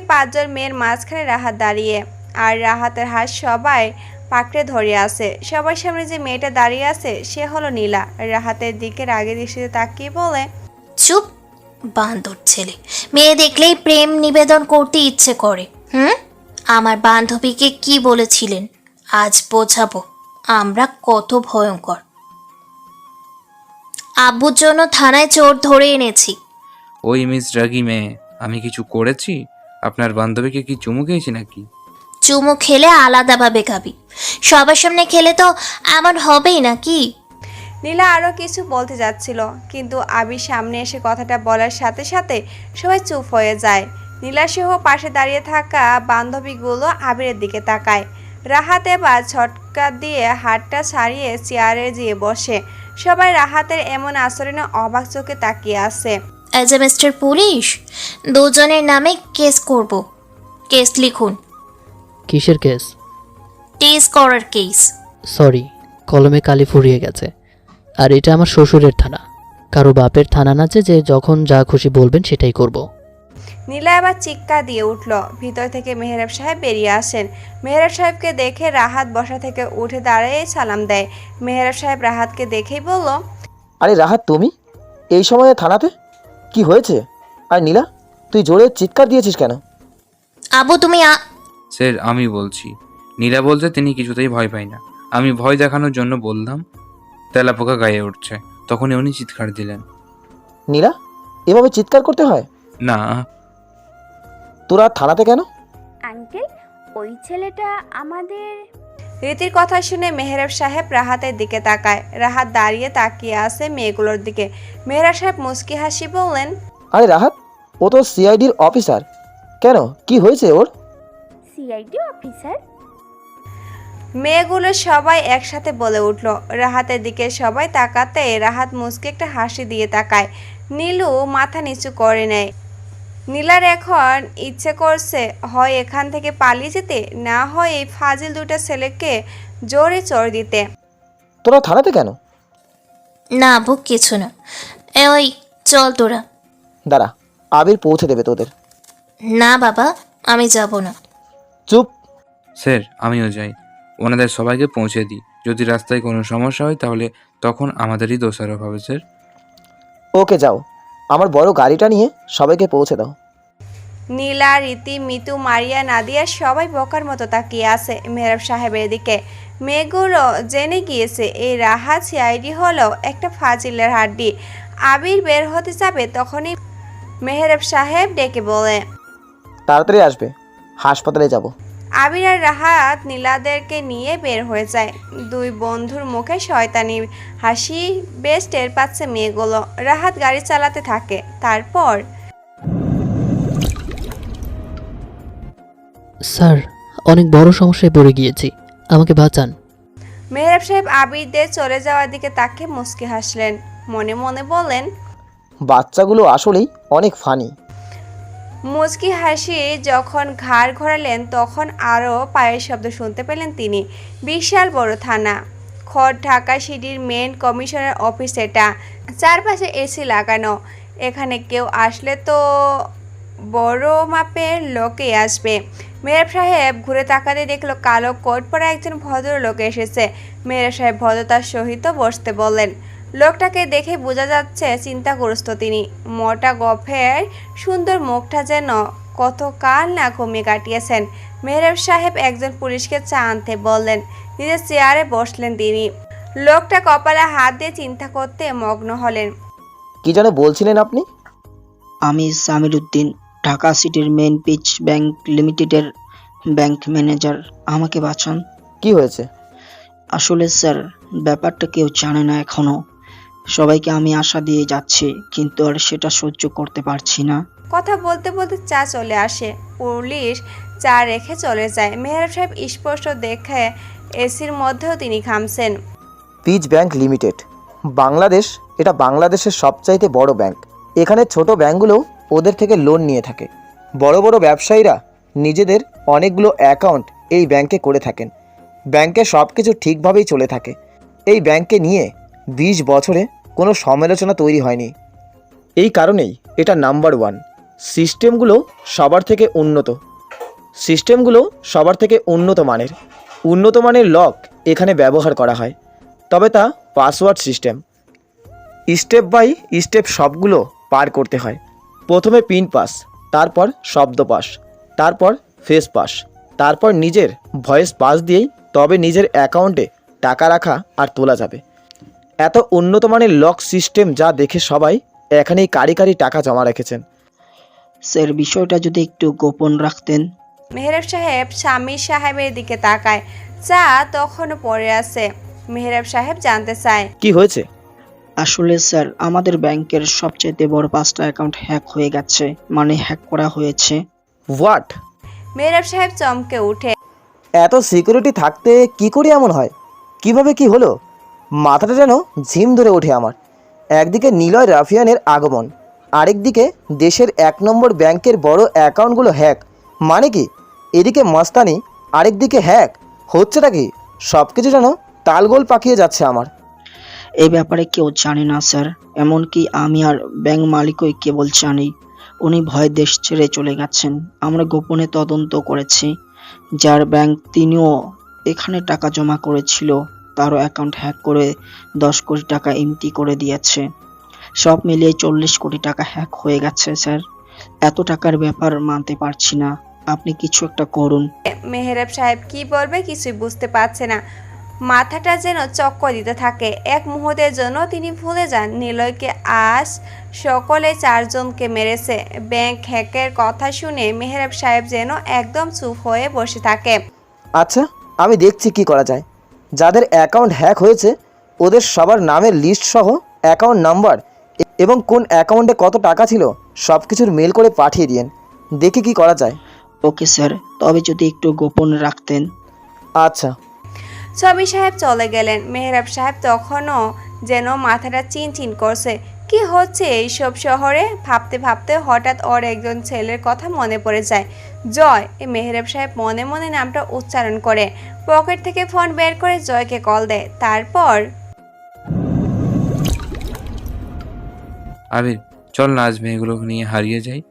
Speaker 2: পাঁচজন মেয়ের মাঝখানে রাহাত দাঁড়িয়ে, আর রাহাতের হাত সবাই পাকড়ে ধরে আছে। সবার সামনে যে মেয়েটা দাঁড়িয়ে আছে সে হলো নীলা। রাহাতের দিকে রাগে দৃষ্টিতে তাকিয়ে বলে,
Speaker 3: চুপ, বান্দর ছেলে। মেয়ে দেখলেই প্রেম নিবেদন করতে ইচ্ছে করে। আমার বান্ধবীকে কি বলেছিলেন? আজ বোঝাবো আমরা কত ভয়ঙ্কর। আব্বুর জন্য থানায় চোর ধরে এনেছি।
Speaker 15: ওই মিস রাগি মেয়ে, আমি কিছু করেছি? আপনার বান্ধবীকে কি চুমু খেয়েছি নাকি?
Speaker 3: চুমু খেলে আলাদাভাবে খাবি, সবার সামনে খেলে তো এমন হবেই নাকি?
Speaker 2: নীলা আরও কিছু বলতে যাচ্ছিল, কিন্তু আবির সামনে এসে কথাটা বলার সাথে সাথে সবাই চুপ হয়ে যায়। নীলা সহ পাশে দাঁড়িয়ে থাকা বান্ধবীগুলো আবিরের দিকে তাকায়। রাহাত এবার ছটকা দিয়ে হাতটা ছাড়িয়ে চেয়ারে যেয়ে বসে। সবাই রাহাতের এমন আচরণে অবাক চোখে তাকিয়ে আছে।
Speaker 3: অ্যাজ এ মিস্টার পুলিশ, দুজনের নামে কেস করব। কেস লিখুন।
Speaker 6: কিসের কেস?
Speaker 3: টেস্ট করার কেস।
Speaker 6: সরি, কলমে কালি ফুরিয়ে গেছে। আর এটা আমার শ্বশুরের থানা, কারো বাপের থানা না যে যখন যা খুশি বলবেন সেটাই করব।
Speaker 2: নীলা এবার চিৎকার দিয়ে উঠল। ভিতর থেকে মেহরাব সাহেব বেরিয়ে আসেন। মেহরাব সাহেবকে দেখে রাহাত বসা থেকে উঠে দাঁড়িয়ে সালাম দেয়। মেহরাব সাহেব রাহাতকে দেখেই বলল,
Speaker 4: আরে রাহাত, তুমি এই সময়ে থানাতে? কি হয়েছে? আর নীলা, তুই জোরে চিৎকার দিয়েছিস কেন?
Speaker 3: আবু তুমি
Speaker 15: স্যার আমি বলছি। নীলা বলছে তিনি কিছুতেই ভয় পায় না। আমি ভয় দেখানোর জন্য বললাম তেলাপোকা গায়ে উঠছে, তখনই উনি চিৎকার দিলেন।
Speaker 4: নীলা, এভাবে চিৎকার করতে হয়?
Speaker 15: না।
Speaker 4: তোরা থানাতে কেন?
Speaker 17: আঙ্কেল, ওই ছেলেটা আমাদের।
Speaker 2: রীতির কথা শুনে মেহরাব সাহেব রাহাতের দিকে তাকায়। রাহাত দাঁড়িয়ে তাকিয়ে আছে মেয়েগুলোর দিকে। মেহরাব সাহেব মুচকি হাসি বললেন,
Speaker 4: আরে রাহাত, ও তো সিআইডির অফিসার। কেন, কি হয়েছে ওর?
Speaker 17: CID officer?
Speaker 2: মেয়েগুলো সবাই একসাথে বলে উঠল। রাহাতের দিকে সবাই তাকাতে রাহাত মুচকি একটা হাসি দিয়ে তাকায়। নীলু মাথা নিচু করে নেয়। নীলার এখন ইচ্ছে করছে হয় এখান থেকে পালিয়ে যেতে, না হয় এই ফাজিল দুটো ছেলেকে জোরে চড় দিতে।
Speaker 4: তোরা থানাতে কেন?
Speaker 3: না আবু, কিছু না। ওই চল তোরা।
Speaker 4: দাঁড়া, আবির পৌঁছে দেবে তোদের।
Speaker 3: না বাবা, আমি যাব না।
Speaker 4: চুপ।
Speaker 15: স্যার আমিও যাই, ওনাদের সবাইকে পৌঁছে দিই। যদি রাস্তায় কোনো সমস্যা হয় তাহলে তখন আমাদেরই দোষারোপ হবে স্যার।
Speaker 4: ওকে, যাও। আমার বড় গাড়িটা নিয়ে সবাইকে পৌঁছে দাও।
Speaker 2: নীলা, রীতি, মিতু, মারিয়া, নাদিয়া সবাই বোকার মতো তাকিয়ে আছে মেহরাব সাহেবের দিকে। মেয়েগুলো জেনে গিয়েছে এই রাহাত সিআইডি হলো একটা ফাজিলের হাড্ডি। আবির বের হতে যাবে তখনই মেহরাব সাহেব ডেকে বলে,
Speaker 4: তাড়াতাড়ি আসবে, হাসপাতালে যাব।
Speaker 2: আবির আর রাহাত নীলাদেরকে নিয়ে বের হয়ে যায়। দুই বন্ধুর মুখে শয়তানি হাসি বেশ টের পাচ্ছে মেয়েগুলো। রাহাত গাড়ি চালাতে থাকে। তারপর,
Speaker 6: স্যার, অনেক বড় সমস্যায় পড়ে গিয়েছি, আমাকে বাঁচান।
Speaker 2: মেহরাব সাহেব আবিরদের চলে যাওয়ার দিকে তাকে মুচকি হাসলেন। মনে মনে বলেন,
Speaker 4: বাচ্চাগুলো আসলেই অনেক ফানি।
Speaker 2: মুচকি হাসি যখন ঘাড় ঘোরালেন তখন আরও পায়ের শব্দ শুনতে পেলেন তিনি। বিশাল বড় থানা, খড় ঢাকা সিটির মেন কমিশনার অফিস এটা। চারপাশে এসি লাগানো। এখানে কেউ আসলে তো বড় মাপের লোকই আসবে। মেহরাব সাহেব ঘুরে তাকাতে দেখলো কালো কোট পরা একজন ভদ্রলোক এসেছে। মেহরাব সাহেব ভদ্রতার সহিত বসতে বললেন। লোকটাকে দেখে বোঝা যাচ্ছে চিন্তাগ্রস্ত তিনি। মোটা গফের সুন্দর মুখটা যেন কত কাল না ঘুমিয়ে কাটিয়েছেন। মেহরাব সাহেব একজন পুলিশকে চা আনতে বললেন। নিজের চেয়ারে বসলেন তিনি। লোকটা কপালে হাত দিয়ে চিন্তা করতে মগ্ন হলেন।
Speaker 4: কি যেন বলছিলেন আপনি?
Speaker 18: আমি সামির উদ্দিন, ঢাকা সিটির মেইন পিচ ব্যাংক লিমিটেডের ব্যাংক ম্যানেজার। আমাকে বাঁচান।
Speaker 4: কি হয়েছে?
Speaker 18: আসলে স্যার, ব্যাপারটা কেউ জানে না এখনো। সবাইকে আমি আশা দিয়ে যাচ্ছি, কিন্তু আর সেটা সহ্য করতে পারছি না।
Speaker 2: কথা বলতে বলতে চা চলে আসে। পুলিশ চা রেখে চলে যায়। মেহরাব সাহেব স্পষ্ট দেখে এসির মধ্যেও তিনি ঘামছেন।
Speaker 4: পিচ ব্যাংক লিমিটেড বাংলাদেশ, এটা বাংলাদেশের সবচাইতে বড় ব্যাংক। এখানে ছোট ব্যাংকগুলোও ওদের থেকে লোন নিয়ে থাকে। বড় বড় ব্যবসায়ীরা নিজেদের অনেকগুলো অ্যাকাউন্ট এই ব্যাংকে করে থাকেন। ব্যাংকে সব কিছু ঠিকভাবেই চলে থাকে। এই ব্যাংকে নিয়ে 20 বছরে কোনো সমালোচনা তৈরি হয়নি। এই কারণেই এটা নাম্বার 1। সিস্টেমগুলো সবার থেকে উন্নত মানের। উন্নত মানের লক এখানে ব্যবহার করা হয়, তবে তা password system. Step by step সবগুলো পার করতে হয়। প্রথমে পিন পাস, তারপর শব্দ পাস, তারপর ফেস পাস, তারপর নিজের ভয়েস পাস দিয়েই তবে নিজের অ্যাকাউন্টে টাকা রাখা আর তোলা যাবে। এত উন্নত মানের লক সিস্টেম যা দেখে সবাই এখানেই কারি টাকা জমা রেখেছেন।
Speaker 18: স্যার, বিষয়টা যদি একটু গোপন রাখতেন।
Speaker 2: মেহরাব সাহেব স্বামী সাহেবের দিকে তাকায়। চা তখনও পড়ে আছে। মেহরাব সাহেব জানতে চায়,
Speaker 4: কি হয়েছে?
Speaker 18: আসলে স্যার, আমাদের ব্যাংকের সবচেয়ে বড় 5টা অ্যাকাউন্ট হ্যাক হয়ে গেছে, মানে হ্যাক করা হয়েছে।
Speaker 4: হোয়াট?
Speaker 2: মেহরাব সাহেব চমকে উঠে।
Speaker 4: এত সিকিউরিটি থাকতে কি করে এমন হয়? কিভাবে কি হলো? মাথাটা যেন ঝিম ধরে ওঠে আমার। একদিকে নিলয় রাফিয়ানের আগমন, আরেকদিকে দেশের 1 নম্বর ব্যাংকের বড় অ্যাকাউন্টগুলো হ্যাক। মানে কি? এদিকে মস্তানি, আরেকদিকে হ্যাক। হচ্ছেটা কি? সব কিছু যেন তালগোল পাকিয়ে যাচ্ছে আমার।
Speaker 18: এই ব্যাপারে কেউ জানে না স্যার, এমনকি আমি আর ব্যাংক মালিকই কেবল জানি। উনি ভয়ে দেশ ছেড়ে চলে গেছেন। আমরা গোপনে তদন্ত করেছি। যার ব্যাংক তিনিও এখানে টাকা জমা করেছিল, তারও অ্যাকাউন্ট হ্যাক করে 10 কোটি টাকা এমটি করে দিয়েছে। সব মিলিয়ে 40 কোটি টাকা হ্যাক হয়ে গেছে স্যার। এত টাকার ব্যাপার মানতে পারছি না, আপনি কিছু একটা করুন।
Speaker 2: মেহরাব সাহেব কি বলবে কিছুই বুঝতে পারছে না। মাথাটা যেন চক্কর দিতে থাকে। এক মুহূর্তের জন্য তিনি ভুলে যান নিলয়কে আজ সকলে 4 জনকে মেরেছে। ব্যাংক হ্যাকের কথা শুনে মেহরাব সাহেব যেন একদম চুপ হয়ে বসে থাকে।
Speaker 4: আচ্ছা, আমি দেখছি কি করা যায়। যাদের অ্যাকাউন্ট হ্যাক হয়েছে ওদের সবার নামের লিস্ট সহ অ্যাকাউন্ট নাম্বার এবং কোন অ্যাকাউন্টে কত টাকা ছিল সব কিছুর মেল করে পাঠিয়ে দিন। দেখি কি করা যায়।
Speaker 18: ওকে স্যার, তবে যদি একটু গোপন রাখতেন।
Speaker 4: আচ্ছা।
Speaker 2: স্বামী সাহেব চলে গেলেন। মেহরাব সাহেব তখনও যেন মাথাটা চিনচিন করছে। কি হচ্ছে এইসব শহরে? ভাবতে ভাবতে হঠাৎ ওর একজন ছেলের কথা মনে পড়ে যায়, জয়। মেহরাব সাহেব মনে মনে নামটা উচ্চারণ করে পকেট থেকে ফোন বের করে জয়কে কল দেয়। তারপর,
Speaker 15: আবির চল না আজ মেয়েগুলোকে নিয়ে হারিয়ে যাই।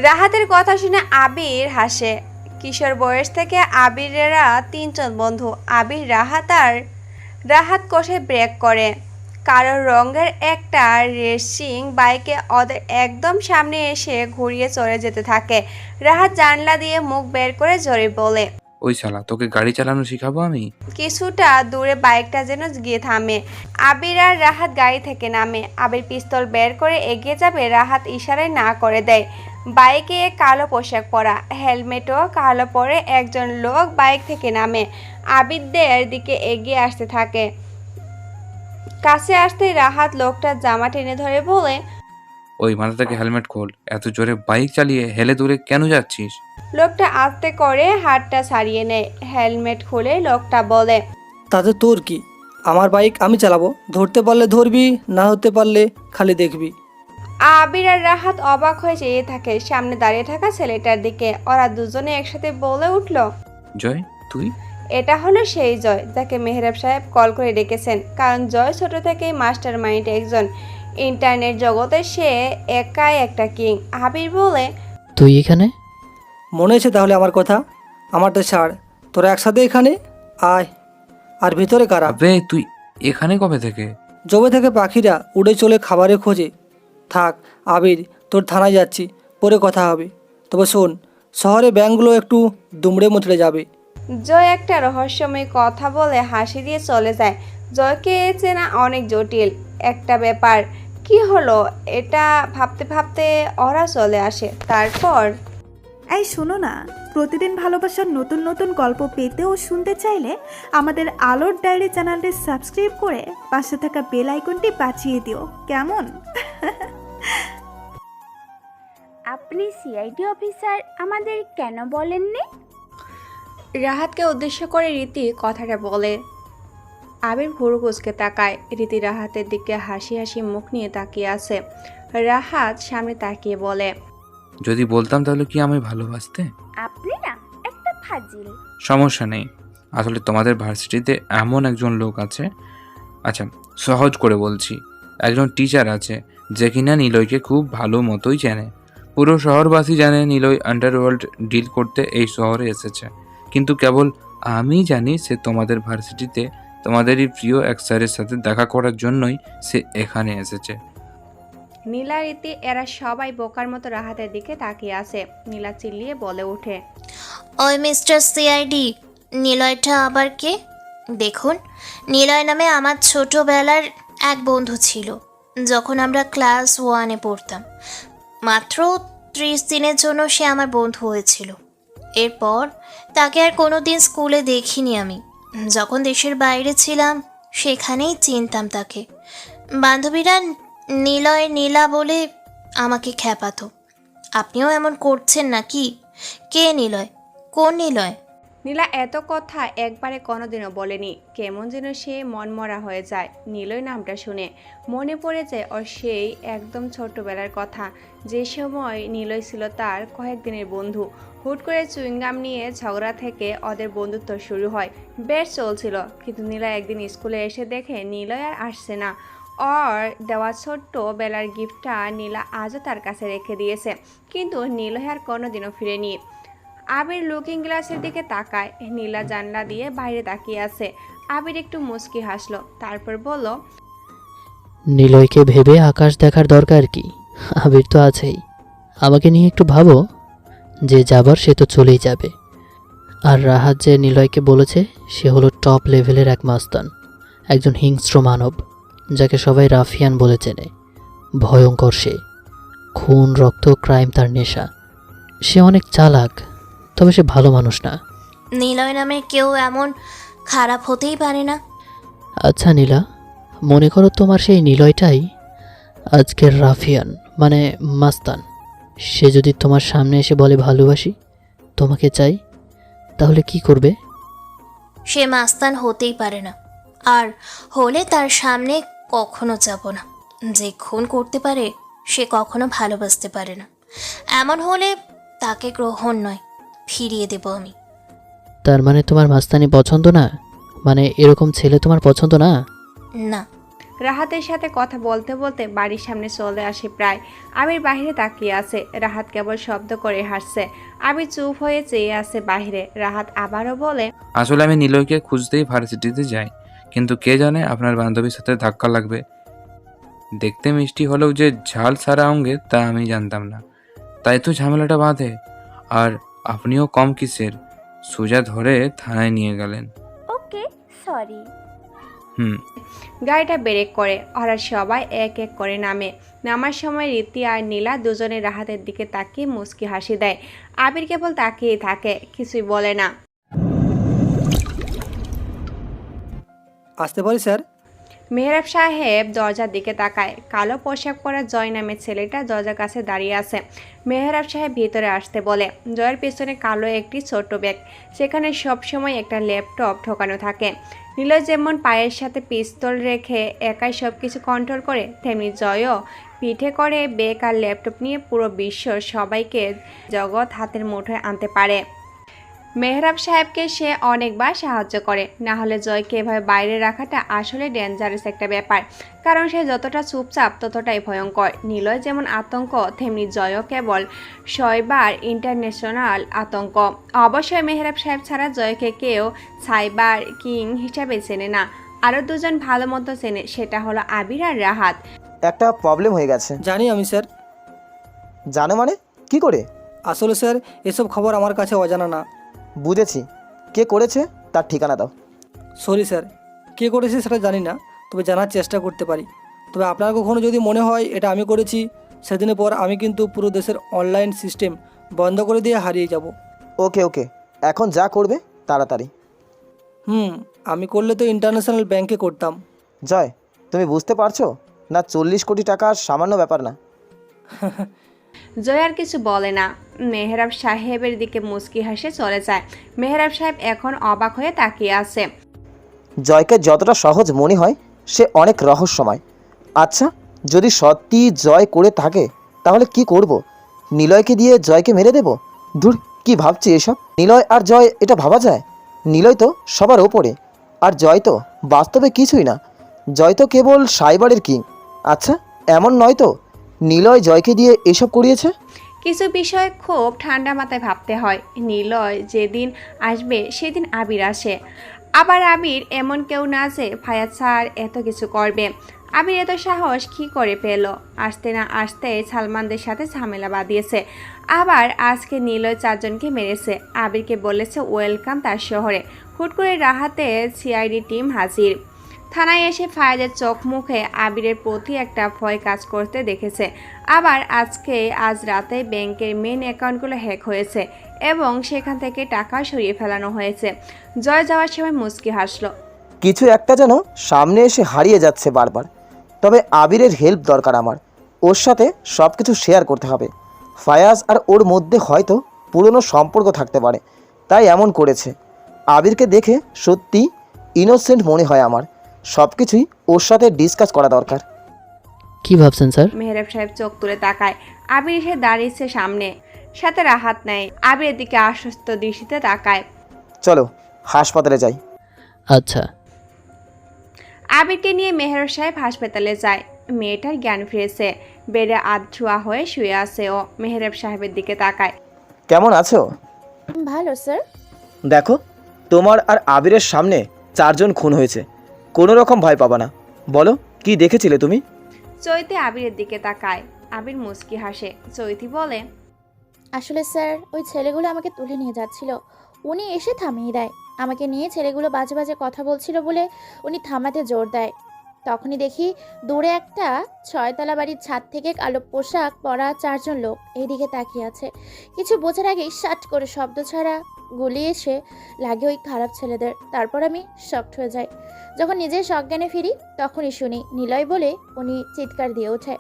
Speaker 2: রাহাতের কথা শুনে আবির হাসে। কিশোর বয়স থেকে আবিরেরা 3 জন বন্ধু। আবির, রাহাত কষে ব্রেক করে। কালো রঙের একটা রেসিং বাইকে ওদের একদম সামনে এসে ঘুরিয়ে চলে যেতে থাকে। রাহাত জানলা দিয়ে মুখ বের করে জোরে বলে,
Speaker 15: ওই শালা, তোকে গাড়ি চালানো শিখাবো আমি।
Speaker 2: কিছুটা দূরে বাইকটা যেন গিয়ে থামে। আবির আর রাহাত গাড়ি থেকে নামে। আবির পিস্তল বের করে এগিয়ে যাবে, রাহাত ইশারায় না করে দেয়। বাইকে কালো পোশাক পরা, হেলমেটও কালো পরে একজন লোক বাইক থেকে নামে। আবিরদের দিকে এগিয়ে আসতে থাকে। কাছে আসতেই রাহাত লোকটার জামা টেনে ধরে বলে,
Speaker 15: ওই মাথা থেকে হেলমেট খোল। এত জোরে বাইক চালিয়ে হেলে দূরে কেন যাচ্ছিস?
Speaker 2: লোকটা আস্তে করে হাতটা ছাড়িয়ে নেয়। হেলমেট খুলে লোকটা বলে,
Speaker 19: তাতে তোর কি? আমার বাইক আমি চালাবো, ধরতে পারলে ধরবি, না হতে পারলে খালি দেখবি।
Speaker 2: আবির আর রাহাত অবাক হয়ে চেয়ে থাকে সামনে দাঁড়িয়ে থাকা ছেলেটার দিকে। ওরা দুজনে একসাথে বলে উঠল,
Speaker 15: জয় তুই?
Speaker 2: এটা হলো সেই জয় যাকে মেহরাব সাহেব কল করে ডেকেছেন। কারণ জয় ছোট থেকেই মাস্টার মাইন্ড একজন। ইন্টারনেট জগতে সে একাই একটা কিং। আবির বলে,
Speaker 6: তুই এখানে?
Speaker 19: মনে আছে তাহলে আমার কথা? আমারটা ছাড়, তোরা একসাথে এখানে আয়। আর ভিতরে কারা?
Speaker 15: আবে তুই এখানে কবে থেকে?
Speaker 19: জবে থেকে পাখিরা উড়ে চলে খাবারের খোঁজে। থাক আবির, তোর থানায় যাচ্ছি, পরে কথা হবে। তবে শোন, শহরে ব্যাংকগুলো একটু দুমড়ে মুচড়ে যাবে।
Speaker 2: জয় একটা রহস্যময় কথা বলে হাসি দিয়ে চলে যায়। জয়কে চেনা অনেক জটিল একটা ব্যাপার। কি হলো এটা ভাবতে ভাবতে ওরা চলে আসে। তারপর
Speaker 13: এই শোনো না, প্রতিদিন ভালোবাসার নতুন নতুন গল্প পেতে ও শুনতে চাইলে আমাদের আলোর ডায়েরি চ্যানেলটি সাবস্ক্রাইব করে পাশে থাকা বেল আইকনটি বাজিয়ে দিও, কেমন?
Speaker 17: আপনি সিআইডি অফিসার আমাদের কেন বলেননি?
Speaker 2: রাহাতকে উদ্দেশ্য করে রীতি কথাটা বলে। আবির ভুরু কুচকে তাকায়। রীতি রাহাতের দিকে হাসি হাসি মুখ নিয়ে তাকিয়ে আছে। রাহাত সামনে তাকিয়ে বলে,
Speaker 15: যদি বলতাম তাহলে কি আমি ভালোবাসতে?
Speaker 17: আপনি না একটা ফাজিল।
Speaker 15: সমস্যা নেই, আসলে তোমাদের ভার্সিটিতে এমন একজন লোক আছে, আচ্ছা সহজ করে বলছি, একজন টিচার আছে যে কিনা নিলয়কে খুব ভালো মতোই চেনে। পুরো শহরবাসী জানে নিলয় আন্ডারওয়ার্ল্ড ডিল করতে এই শহরে এসেছে, কিন্তু কেবল আমি জানি সে তোমাদের ভার্সিটিতে তোমাদেরই প্রিয় এক স্যারের সাথে দেখা করার জন্যই সে এখানে এসেছে।
Speaker 2: নীলা রীতি এরা সবাই বোকার মতো রাহাতের দিকে তাকিয়ে আছে। নীলা চিল্লিয়ে বলে ওঠে,
Speaker 3: ওই মিস্টার সিআইডি, নিলয়টা আবার কে? দেখুন, নিলয় নামে আমার ছোটবেলার এক বন্ধু ছিল। যখন আমরা ক্লাস 1-এ পড়তাম, মাত্র 30 দিনের জন্য সে আমার বন্ধু হয়েছিল। এরপর তাকে আর কোনো দিন স্কুলে দেখিনি আমি। যখন দেশের বাইরে ছিলাম সেখানেই চিনতাম তাকে। বান্ধবীরা নিলয় নীলা বলে আমাকে খ্যাপাতো। আপনিও এমন করছেন নাকি? কে নিলয়? কোন নিলয়?
Speaker 2: নীলা এত কথা একবারে কোনোদিনও বলেনি। কেমন যেন সে মনমরা হয়ে যায় নিলয় নামটা শুনে। মনে পড়ে যায় ওর সেই একদম ছোট্টবেলার কথা, যে সময় নিলয় ছিল তার কয়েকদিনের বন্ধু। হুট করে চুইংগাম নিয়ে ঝগড়া থেকে ওদের বন্ধুত্ব শুরু হয়। বেশ চলছিল, কিন্তু নীলা একদিন স্কুলে এসে দেখে নিলয় আর আসছে না। ওর দেওয়া ছোট্ট বেলার গিফটটা নীলা আজও তার কাছে রেখে দিয়েছে, কিন্তু নিলয় আর কোনোদিনও ফিরেনি। আবির লুকিং গ্লাসের দিকে তাকায়। নীলা জানলা দিয়ে বাইরে তাকিয়ে আছে। আবির একটু মুচকি হাসলো, তারপর বলল,
Speaker 6: নিলয়কে ভেবে আকাশ দেখার দরকার কি? আবির তো আছেই। আমাকে নিয়ে একটু ভাবো, যে যাবার সে তো চলেই যাবে। আর রাহাত যে নিলয়কে বলেছে সে হলো টপ লেভেলের এক মাস্তান, একজন হিংস্র মানব যাকে সবাই রাফিয়ান বলে চেনে। ভয়ঙ্কর সে, খুন রক্ত ক্রাইম তার নেশা। সে অনেক চালাক, তবে সে ভালো মানুষ না।
Speaker 3: নিলয় নামে কেউ এমন খারাপ হতেই পারে না।
Speaker 6: আচ্ছা নীলা, মনে করো তোমার সেই নিলয়টাই আজকের রাফিয়ান, মানে মাস্তান। সে যদি তোমার সামনে এসে বলে ভালোবাসি, তোমাকে চাই, তাহলে কি করবে?
Speaker 3: সে মাস্তান হতেই পারে না, আর হলে তার সামনে কখনো যাব না। যে খুন করতে পারে সে কখনো ভালোবাসতে পারে না। এমন হলে তাকে গ্রহণ নয়, ফিরিয়ে দেব আমি।
Speaker 6: তার মানে তোমার মাস্তানি পছন্দ না? মানে এরকম ছেলে তোমার পছন্দ না?
Speaker 3: না।
Speaker 2: রাহাতের সাথে কথা বলতে বলতে বাড়ির সামনে চলে আসে প্রায়। আবির বাহিরে তাকিয়ে আছে। রাহাত কেবল শব্দ করে হাসছে। আবির চুপ হয়ে চেয়ে আছে বাহিরে। রাহাত আবারও বলে,
Speaker 15: আসলে আমি নিলয়কে খুঁজতেই ভার্সিটিতে যাই, কিন্তু কে জানে আপনার বান্ধবীর সাথে ধাক্কা লাগবে। দেখতে মিষ্টি হলেও যে ঝাল সারা অঙ্গে তা আমি জানতাম না, তাই তো ঝামেলাটা বাঁধে। আর আপনিও কম কিসের, সোজা ধরে থানায় নিয়ে গেলেন।
Speaker 17: ওকে, সরি।
Speaker 2: গাড়িটা ব্রেক করে। ওরা সবাই এক এক করে নামে। নামার সময় রীতি আর নীলা দুজনে রাহাতের দিকে তাকিয়ে মুচকি হাসি দেয়। আবির কেবল তাকিয়ে থাকে, কিছুই বলে না।
Speaker 19: আসতে পারি স্যার?
Speaker 2: মেহরাব সাহেব দরজার দিকে তাকায়। কালো পোশাক পরা জয় নামের ছেলেটা দরজার কাছে দাঁড়িয়ে আছে। মেহরাব সাহেব ভিতরে আসতে বলে। জয়ের পেছনে কালো একটি ছোট ব্যাগ, সেখানে সবসময় একটা ল্যাপটপ ঢোকানো থাকে। নীলয় যেমন পায়ের সাথে পিস্তল রেখে একাই সব কিছু কন্ট্রোল করে, তেমনি জয়ও পিঠে করে ব্যাগ আর ল্যাপটপ নিয়ে পুরো বিশ্ব সবাইকে জগৎ হাতের মুঠোয় আনতে পারে। মেহরাব সাহেবকে সে অনেকবার সাহায্য করে, না হলে জয়কে এভাবে বাইরে রাখাটা আসলে ডেঞ্জারাস একটা ব্যাপার, কারণ সে যতটা চুপচাপ ততটাই ভয়ঙ্কর। নিলয় যেমন আতঙ্ক, তেমনি জয়ও কেবল সাইবার ইন্টারন্যাশনাল আতঙ্ক। অবশ্যই মেহরাব সাহেব ছাড়া জয়কে কেউ সাইবার কিং হিসাবে চেনে না। আরও দুজন ভালো মতো চেনে, সেটা হলো আবির আর রাহাত।
Speaker 4: একটা প্রবলেম হয়ে গেছে।
Speaker 19: জানি আমি স্যার।
Speaker 4: জানো মানে কি করে?
Speaker 19: আসলে স্যার এসব খবর আমার কাছে অজানা না।
Speaker 4: বুঝেছি, কে করেছে তার ঠিকানা দাও।
Speaker 19: সরি স্যার, কে করেছে সেটা জানি না, তবে জানার চেষ্টা করতে পারি। তবে আপনার কখনো যদি মনে হয় এটা আমি করেছি, সেদিনের পর আমি কিন্তু পুরো দেশের অনলাইন সিস্টেম বন্ধ করে দিয়ে হারিয়ে যাব।
Speaker 4: ওকে ওকে, এখন যা করবে তাড়াতাড়ি।
Speaker 19: আমি করলে তো ইন্টারন্যাশনাল ব্যাংকে করতাম।
Speaker 4: জয়, তুমি বুঝতে পারছো না 40 কোটি টাকা সামান্য ব্যাপার না।
Speaker 2: জয় আর কিছু বলে না, মেহরাব সাহেবের দিকে মুচকি হাসে চলে যায়। মেহরাব সাহেব এখন অবাক হয়ে তাকিয়ে আছে।
Speaker 4: জয়কে যতটা সহজ মনে হয় সে অনেক রহস্যময়। আচ্ছা, যদি সত্যি জয় করে থাকে তাহলে কি করব? নিলয়কে দিয়ে জয়কে মেরে দেব? ধুর, কি ভাবছি এসব? নিলয় আর জয় এটা ভাবা যায়? নিলয় তো সবার ওপরে, আর জয় তো বাস্তবে কিছুই না। জয় তো কেবল সাইবারের কিং। আচ্ছা, এমন নয় তো নিলয় জয়কে দিয়ে এসব করিয়েছে?
Speaker 2: কিছু বিষয় খুব ঠান্ডা মাথায় ভাবতে হয়। নিলয় যেদিন আসবে সেদিন আবির আসে। আবার আবির এমন কেউ না যে ফায়াজ স্যার এত কিছু করবে। আবির এত সাহস কী করে পেল? আসতে না আসতে সালমানদের সাথে ঝামেলা বাঁধিয়েছে। আবার আজকে নিলয় 4 জনকে মেরেছে। আবিরকে বলেছে ওয়েলকাম তার শহরে। হুট করে রাহাতের সিআইডি টিম হাজির। থানায় এসে ফায়াজের চোখ মুখে আবিরের প্রতি একটা ভয় কাজ করতে দেখেছে। আবার আজ রাতে ব্যাংকের মেন অ্যাকাউন্টগুলো হ্যাক হয়েছে এবং সেখান থেকে টাকা সরিয়ে ফেলানো হয়েছে। জয় যাওয়ার সময় মুচকি হাসলো।
Speaker 4: কিছু একটা যেন সামনে এসে হারিয়ে যাচ্ছে বারবার। তবে আবিরের হেল্প দরকার আমার। ওর সাথে সব কিছু শেয়ার করতে হবে। ফায়াজ আর ওর মধ্যে হয়তো পুরনো সম্পর্ক থাকতে পারে, তাই এমন করেছে। আবিরকে দেখে সত্যি ইনোসেন্ট মনে হয় আমার। সব কিছুই ওর সাথে ডিসকাস করা দরকার।
Speaker 6: কি ভাবছেন স্যার?
Speaker 2: মেহরাব সাহেব চোখ তুলে তাকায়। আবির এসে দাঁড়িয়েছে সামনে, সাথে রাহাত নেই। আবিরের দিকে আশ্বস্ত দৃষ্টিতে তাকায়।
Speaker 4: চলো হাসপাতালে যাই।
Speaker 6: আচ্ছা।
Speaker 2: আবিরকে নিয়ে মেহরাব সাহেব হাসপাতালে যায়। মেয়েটার জ্ঞান ফিরেছে, বেডে আধশোয়া হয়ে শুয়ে আছে ও। মেহরাব সাহেবের দিকে তাকায়।
Speaker 4: কেমন আছো?
Speaker 17: ভালো স্যার।
Speaker 4: দেখো, তোমার আর আবিরের সামনে 4 জন খুন হয়েছে। কোনো রকম ভয় পাবা না। বলো, কি দেখেছিলে তুমি?
Speaker 2: চৈতি আবিরের দিকে তাকায়। আবির মুচকি হাসে। চৈতি বলে,
Speaker 17: আসলে স্যার ওই ছেলেগুলো আমাকে তুলে নিয়ে যাচ্ছিল, উনি এসে থামিয়ে দেয়। আমাকে নিয়ে ছেলেগুলো বাজে বাজে কথা বলছিল বলে উনি থামাতে জোর দেয়। তখনই দেখি দূরে একটা 6তলা বাড়ির ছাদ থেকে কালো পোশাক পরা 4 জন লোক এইদিকে তাকিয়ে আছে। কিছু বোঝার আগেই শাট করে শব্দ ছাড়া গুলি এসে লাগে ওই খারাপ ছেলেদের। তারপর আমি শকড হয়ে যাই। যখন নিজের সজ্ঞানে ফিরি তখনই শুনি নিলয় বলে উনি চিৎকার দিয়ে ওঠে।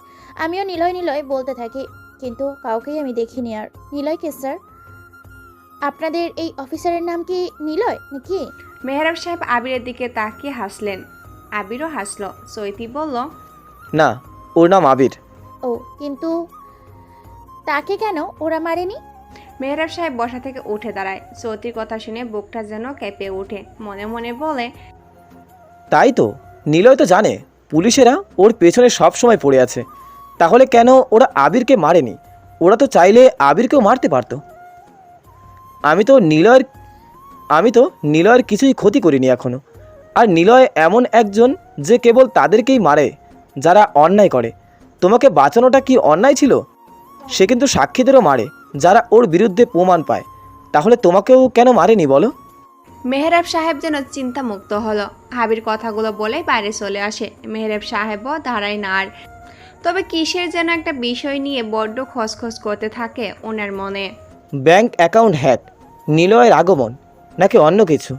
Speaker 17: আমিও নিলয় নিলয় বলতে থাকি, কিন্তু কাউকেই আমি দেখিনি। আর নিলয় কে স্যার? আপনাদের এই অফিসারের নাম কি নিলয় নাকি?
Speaker 2: মেহরাব সাহেব আবিরের দিকে তাকিয়ে হাসলেন। আবিরও হাসলো। চৈতি বলল,
Speaker 4: না, ওর নাম আবির।
Speaker 17: ও, কিন্তু তাকে কেন ওরা মারেনি?
Speaker 2: মেহরাব সাহেব বসা থেকে উঠে দাঁড়ায়। চৈতির কথা শুনে বুকটা যেন কেঁপে ওঠে। মনে মনে বলে,
Speaker 4: তাই তো, নিলয় তো জানে পুলিশেরা ওর পেছনে সব সময় পড়ে আছে। তাহলে কেন ওরা আবিরকে মারেনি? ওরা তো চাইলে আবিরকেও মারতে পারতো। আমি তো নিলয়ের কিছুই ক্ষতি করিনি এখনো। আর নিলয় এমন একজন যে কেবল তাদেরকেই মারে যারা অন্যায় করে। তোমাকে বাঁচানোটা কি অন্যায় ছিল? সে কিন্তু সাক্ষীদেরও মারে যারা ওর বিরুদ্ধে প্রমাণ পায়। তাহলে তোমাকেও কেন মারেনি বলো?
Speaker 2: মেহরাব সাহেব যেন চিন্তামুক্ত হলো। আবির কথাগুলো বলে বাইরে চলে আসে। মেহরাব সাহেবও দাঁড়ায় না আর। তবে কিসের যেন একটা বিষয় নিয়ে বড্ড খসখস করতে থাকে ওনার মনে।
Speaker 4: ব্যাংক অ্যাকাউন্ট হ্যাক, নিলয়ের আগমন, নাকি অন্য কিছু?